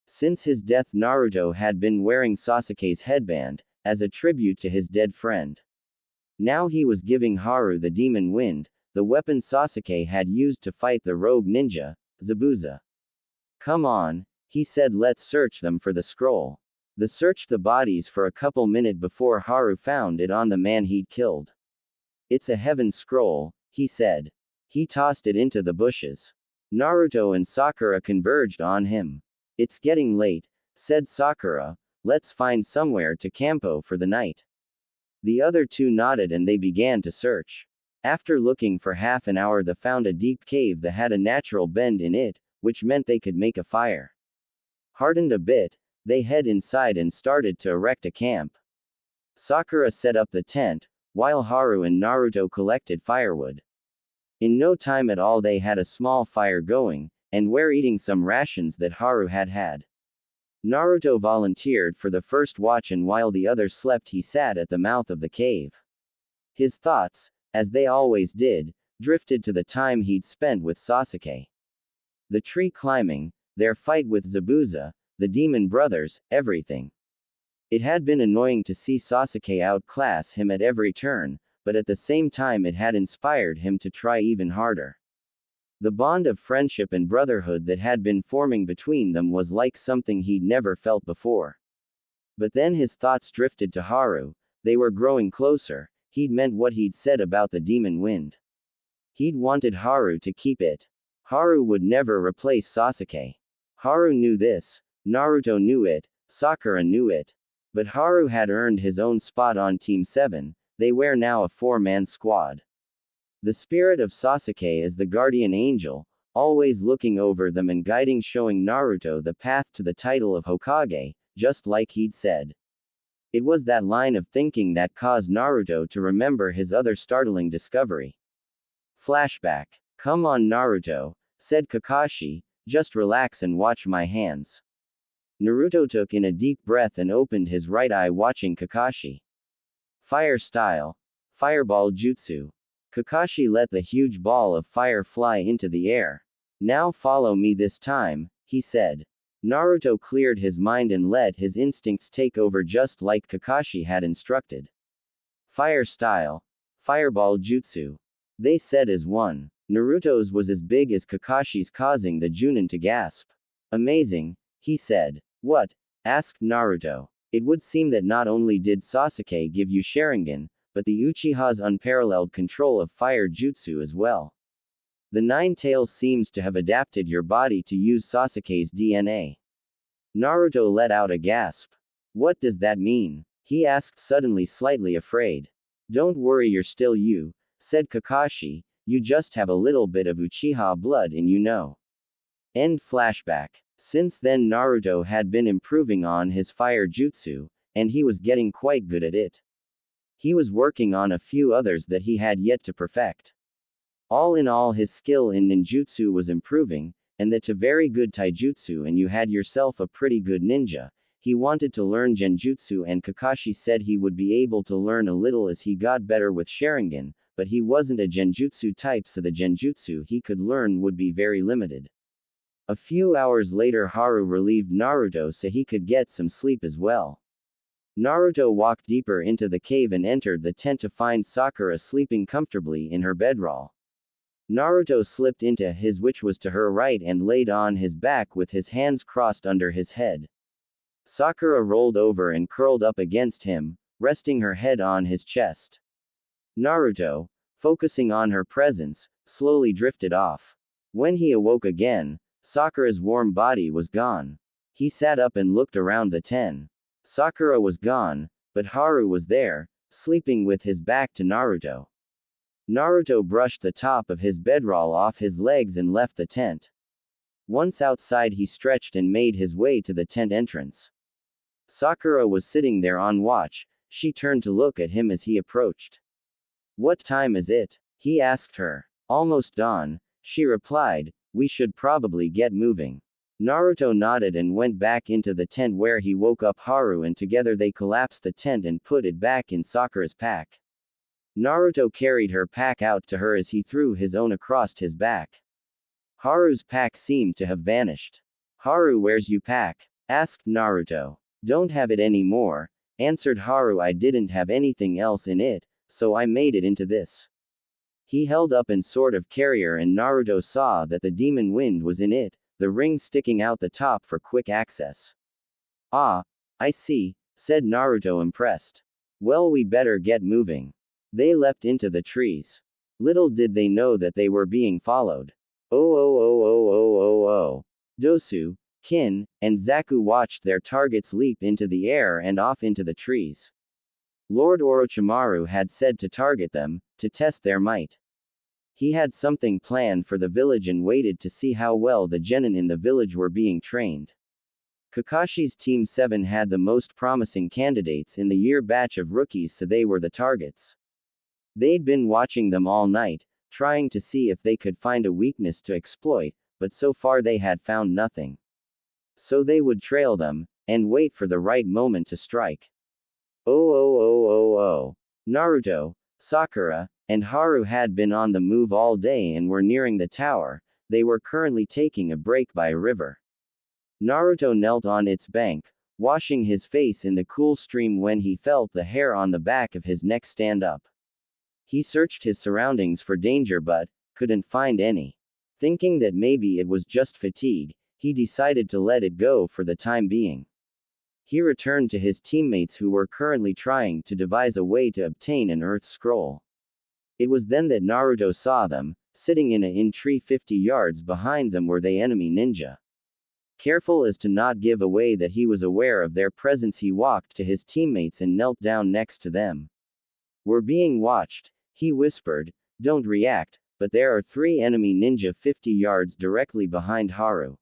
Since his death, Naruto had been wearing Sasuke's headband, as a tribute to his dead friend. Now he was giving Haru the demon wind, the weapon Sasuke had used to fight the rogue ninja, Zabuza. "Come on," he said, "let's search them for the scroll." They searched the bodies for a couple minutes before Haru found it on the man he'd killed. "It's a heaven scroll," he said. He tossed it into the bushes. Naruto and Sakura converged on him. "It's getting late," said Sakura. "Let's find somewhere to campo for the night." The other two nodded and they began to search. After looking for half an hour, they found a deep cave that had a natural bend in it, which meant they could make a fire. Hardened a bit, they head inside and started to erect a camp. Sakura set up the tent, while Haru and Naruto collected firewood. In no time at all they had a small fire going, and were eating some rations that Haru had had. Naruto volunteered for the first watch, and while the others slept he sat at the mouth of the cave. His thoughts, as they always did, drifted to the time he'd spent with Sasuke. The tree climbing, their fight with Zabuza, the demon brothers, everything. It had been annoying to see Sasuke outclass him at every turn, but at the same time it had inspired him to try even harder. The bond of friendship and brotherhood that had been forming between them was like something he'd never felt before. But then his thoughts drifted to Haru. They were growing closer. He'd meant what he'd said about the demon wind. He'd wanted Haru to keep it. Haru would never replace Sasuke. Haru knew this. Naruto knew it. Sakura knew it. But Haru had earned his own spot on Team 7. They were now a 4-man squad. The spirit of Sasuke is the guardian angel, always looking over them and guiding, showing Naruto the path to the title of Hokage, just like he'd said. It was that line of thinking that caused Naruto to remember his other startling discovery. Flashback. Come on Naruto, said Kakashi, just relax and watch my hands. Naruto took in a deep breath and opened his right eye watching Kakashi. Fire style. Fireball jutsu. Kakashi let the huge ball of fire fly into the air. Now follow me this time, he said. Naruto cleared his mind and let his instincts take over just like Kakashi had instructed. Fire style. Fireball jutsu. They said as one. Naruto's was as big as Kakashi's, causing the Junin to gasp. Amazing, he said. What? Asked Naruto. It would seem that not only did Sasuke give you Sharingan, but the Uchiha's unparalleled control of fire jutsu as well. The Nine Tails seems to have adapted your body to use Sasuke's DNA. Naruto let out a gasp. What does that mean? He asked, suddenly slightly afraid. Don't worry, you're still you, said Kakashi, you just have a little bit of Uchiha blood in you know. End flashback. Since then Naruto had been improving on his fire jutsu, and he was getting quite good at it. He was working on a few others that he had yet to perfect. All in all, his skill in ninjutsu was improving, and that to very good taijutsu, and you had yourself a pretty good ninja. He wanted to learn genjutsu, and Kakashi said he would be able to learn a little as he got better with Sharingan, but he wasn't a genjutsu type, so the genjutsu he could learn would be very limited. A few hours later Haru relieved Naruto so he could get some sleep as well. Naruto walked deeper into the cave and entered the tent to find Sakura sleeping comfortably in her bedroll. Naruto slipped into his, which was to her right, and laid on his back with his hands crossed under his head. Sakura rolled over and curled up against him, resting her head on his chest. Naruto, focusing on her presence, slowly drifted off. When he awoke again, Sakura's warm body was gone. He sat up and looked around the tent. Sakura was gone, but Haru was there, sleeping with his back to Naruto. Naruto brushed the top of his bedroll off his legs and left the tent. Once outside he stretched and made his way to the tent entrance. Sakura was sitting there on watch. She turned to look at him as he approached. What time is it? He asked her. Almost dawn, she replied. We should probably get moving. Naruto nodded and went back into the tent, where he woke up Haru, and together they collapsed the tent and put it back in Sakura's pack. Naruto carried her pack out to her as he threw his own across his back. Haru's pack seemed to have vanished. Haru, where's you pack? Asked Naruto. Don't have it anymore, answered Haru. I didn't have anything else in it, so I made it into this. He held up an sort of carrier, and Naruto saw that the demon wind was in it, the ring sticking out the top for quick access. Ah, I see, said Naruto, impressed. Well, we better get moving. They leapt into the trees. Little did they know that they were being followed. Oh. Dosu, Kin, and Zaku watched their targets leap into the air and off into the trees. Lord Orochimaru had said to target them, to test their might. He had something planned for the village and waited to see how well the genin in the village were being trained. Kakashi's Team 7 had the most promising candidates in the year batch of rookies, so they were the targets. They'd been watching them all night, trying to see if they could find a weakness to exploit, but so far they had found nothing. So they would trail them, and wait for the right moment to strike. Naruto, Sakura, and Haru had been on the move all day and were nearing the tower. They were currently taking a break by a river. Naruto knelt on its bank, washing his face in the cool stream, when he felt the hair on the back of his neck stand up. He searched his surroundings for danger but couldn't find any. Thinking that maybe it was just fatigue, he decided to let it go for the time being. He returned to his teammates, who were currently trying to devise a way to obtain an earth scroll. It was then that Naruto saw them. Sitting in a tree 50 yards behind them were the enemy ninja. Careful as to not give away that he was aware of their presence, he walked to his teammates and knelt down next to them. We're being watched, he whispered. Don't react, but there are 3 enemy ninja 50 yards directly behind Haru.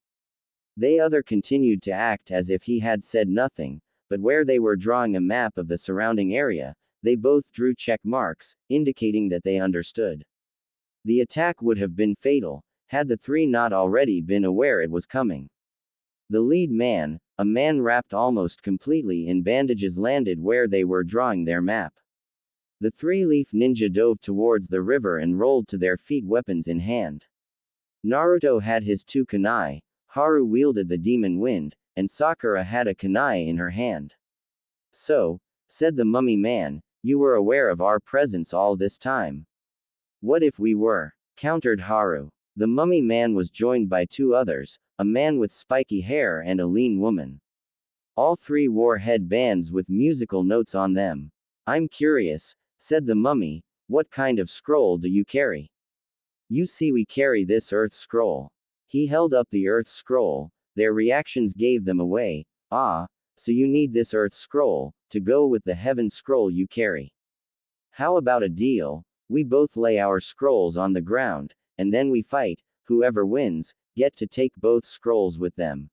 The other continued to act as if he had said nothing, but where they were drawing a map of the surrounding area, they both drew check marks, indicating that they understood. The attack would have been fatal, had the three not already been aware it was coming. The lead man, a man wrapped almost completely in bandages, landed where they were drawing their map. The three-leaf ninja dove towards the river and rolled to their feet, weapons in hand. Naruto had his two kunai, Haru wielded the demon wind, and Sakura had a kunai in her hand. So, said the mummy man, you were aware of our presence all this time. What if we were? Countered Haru. The mummy man was joined by two others, a man with spiky hair and a lean woman. All three wore headbands with musical notes on them. I'm curious, said the mummy, what kind of scroll do you carry? You see, we carry this earth scroll. He held up the earth scroll. Their reactions gave them away. Ah, so you need this earth scroll, to go with the heaven scroll you carry. How about a deal? We both lay our scrolls on the ground, and then we fight, whoever wins, get to take both scrolls with them.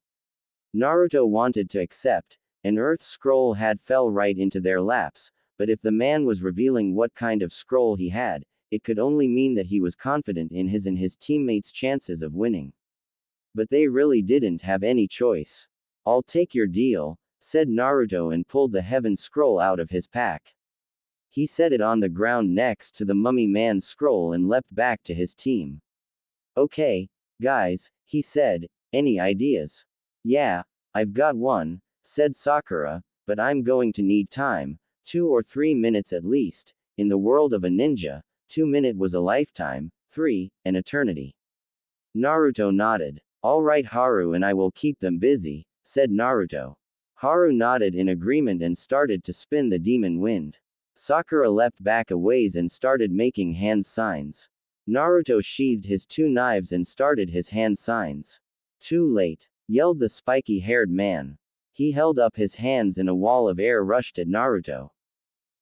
Naruto wanted to accept. An earth scroll had fell right into their laps, but if the man was revealing what kind of scroll he had, it could only mean that he was confident in his and his teammates' chances of winning. But they really didn't have any choice. I'll take your deal, said Naruto and pulled the heaven scroll out of his pack. He set it on the ground next to the mummy man's scroll and leapt back to his team. Okay, guys, he said, any ideas? Yeah, I've got one, said Sakura, but I'm going to need time, 2 or 3 minutes at least. In the world of a ninja, 2 minutes was a lifetime, 3, an eternity. Naruto nodded. All right, Haru and I will keep them busy, said Naruto. Haru nodded in agreement and started to spin the demon wind. Sakura leapt back a ways and started making hand signs. Naruto sheathed his two knives and started his hand signs. Too late, yelled the spiky-haired man. He held up his hands and a wall of air rushed at Naruto.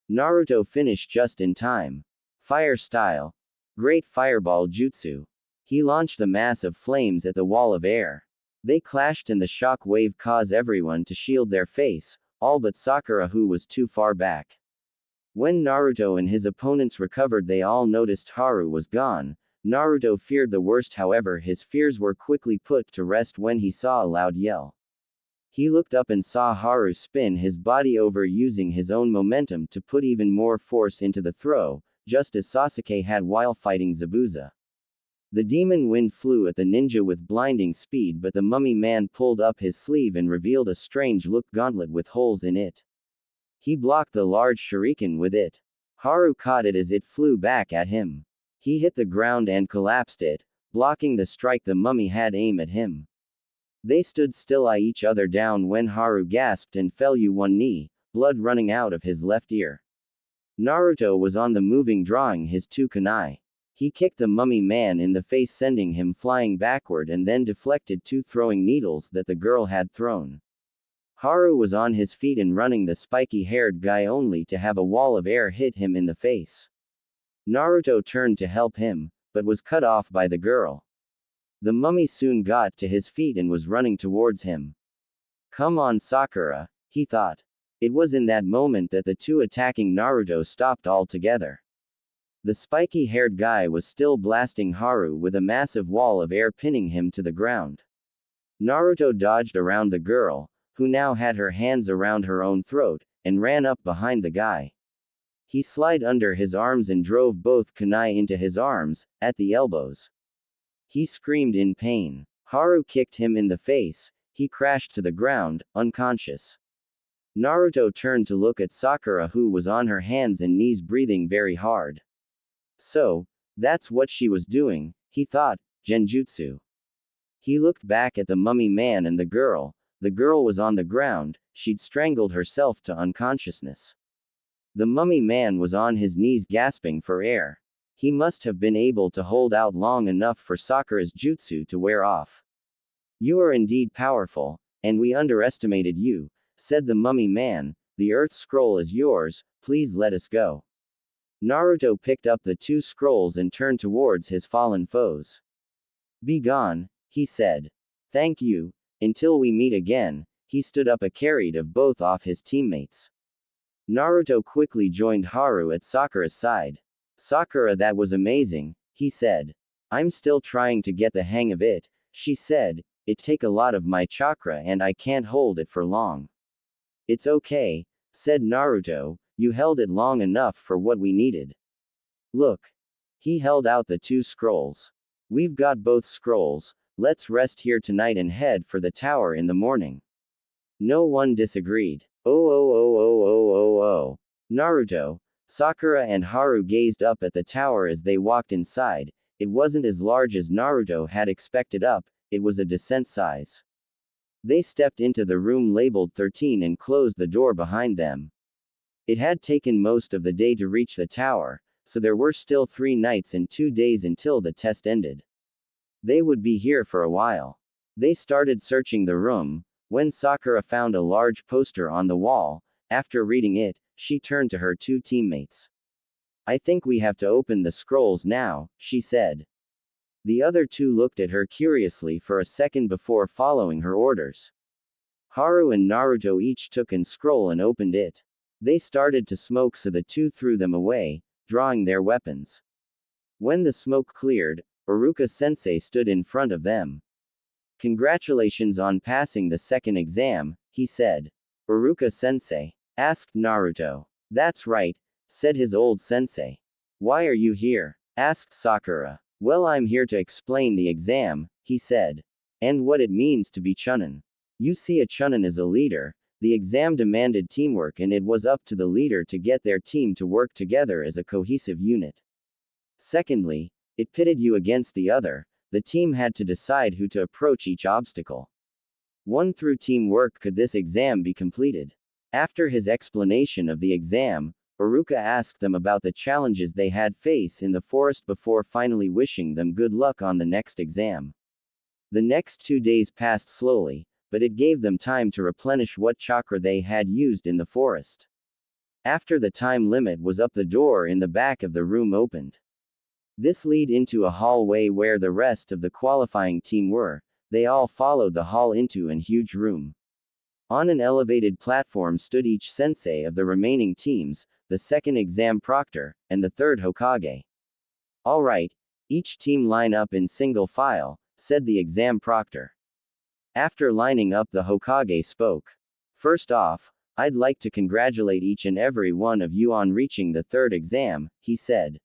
Naruto finished just in time. Fire style. Great fireball jutsu. He launched the mass of flames at the wall of air. They clashed and the shock wave caused everyone to shield their face, all but Sakura, who was too far back. When Naruto and his opponents recovered, they all noticed Haru was gone. Naruto feared the worst, however his fears were quickly put to rest when he saw a loud yell. He looked up and saw Haru spin his body over using his own momentum to put even more force into the throw, just as Sasuke had while fighting Zabuza. The demon wind flew at the ninja with blinding speed, but the mummy man pulled up his sleeve and revealed a strange-looked gauntlet with holes in it. He blocked the large shuriken with it. Haru caught it as it flew back at him. He hit the ground and collapsed it, blocking the strike the mummy had aimed at him. They stood still, eyeing each other down when Haru gasped and fell to one knee, blood running out of his left ear. Naruto was on the moving, drawing his two kunai. He kicked the mummy man in the face, sending him flying backward, and then deflected 2 throwing needles that the girl had thrown. Haru was on his feet and running the spiky-haired guy, only to have a wall of air hit him in the face. Naruto turned to help him, but was cut off by the girl. The mummy soon got to his feet and was running towards him. Come on, Sakura, he thought. It was in that moment that the two attacking Naruto stopped altogether. The spiky-haired guy was still blasting Haru with a massive wall of air, pinning him to the ground. Naruto dodged around the girl, who now had her hands around her own throat, and ran up behind the guy. He slid under his arms and drove both kunai into his arms, at the elbows. He screamed in pain. Haru kicked him in the face. He crashed to the ground, unconscious. Naruto turned to look at Sakura, who was on her hands and knees, breathing very hard. So, that's what she was doing, he thought, genjutsu. He looked back at the mummy man and the girl. The girl was on the ground, she'd strangled herself to unconsciousness. The mummy man was on his knees, gasping for air. He must have been able to hold out long enough for Sakura's jutsu to wear off. You are indeed powerful, and we underestimated you, said the mummy man. The earth scroll is yours, please let us go. Naruto picked up the 2 scrolls and turned towards his fallen foes. Be gone, he said. Thank you. Until we meet again. he stood up and carried of both off his teammates. Naruto quickly joined Haru at Sakura's side. Sakura, that was amazing, he said. I'm still trying to get the hang of it, she said. It take a lot of my chakra and I can't hold it for long. It's okay, said Naruto, you held it long enough for what we needed. Look. He held out the 2 scrolls. We've got both scrolls, let's rest here tonight and head for the tower in the morning. No one disagreed. Oh. Naruto, Sakura and Haru gazed up at the tower as they walked inside. It wasn't as large as Naruto had expected it was a decent size. They stepped into the room labeled 13 and closed the door behind them. It had taken most of the day to reach the tower, so there were still 3 nights and 2 days until the test ended. They would be here for a while. They started searching the room, when Sakura found a large poster on the wall. After reading it, she turned to her 2 teammates. I think we have to open the scrolls now, she said. The other 2 looked at her curiously for a second before following her orders. Haru and Naruto each took a scroll and opened it. They started to smoke, so the 2 threw them away, drawing their weapons. When the smoke cleared, Iruka-sensei stood in front of them. Congratulations on passing the second exam, he said. Iruka-sensei? Asked Naruto. That's right, said his old sensei. Why are you here? Asked Sakura. Well, I'm here to explain the exam, he said. And what it means to be Chunin. You see, a Chunin is a leader. The exam demanded teamwork and it was up to the leader to get their team to work together as a cohesive unit. Secondly, it pitted you against the other. The team had to decide who to approach each obstacle. One through teamwork could this exam be completed. After his explanation of the exam, Iruka asked them about the challenges they had faced in the forest before finally wishing them good luck on the next exam. The next 2 days passed slowly, but it gave them time to replenish what chakra they had used in the forest. After the time limit was up, the door in the back of the room opened. This led into a hallway where the rest of the qualifying team were. They all followed the hall into an huge room. On an elevated platform stood each sensei of the remaining teams, the second exam proctor, and the third Hokage. All right, each team line up in single file, said the exam proctor. After lining up, the Hokage spoke. First off, I'd like to congratulate each and every one of you on reaching the third exam, he said.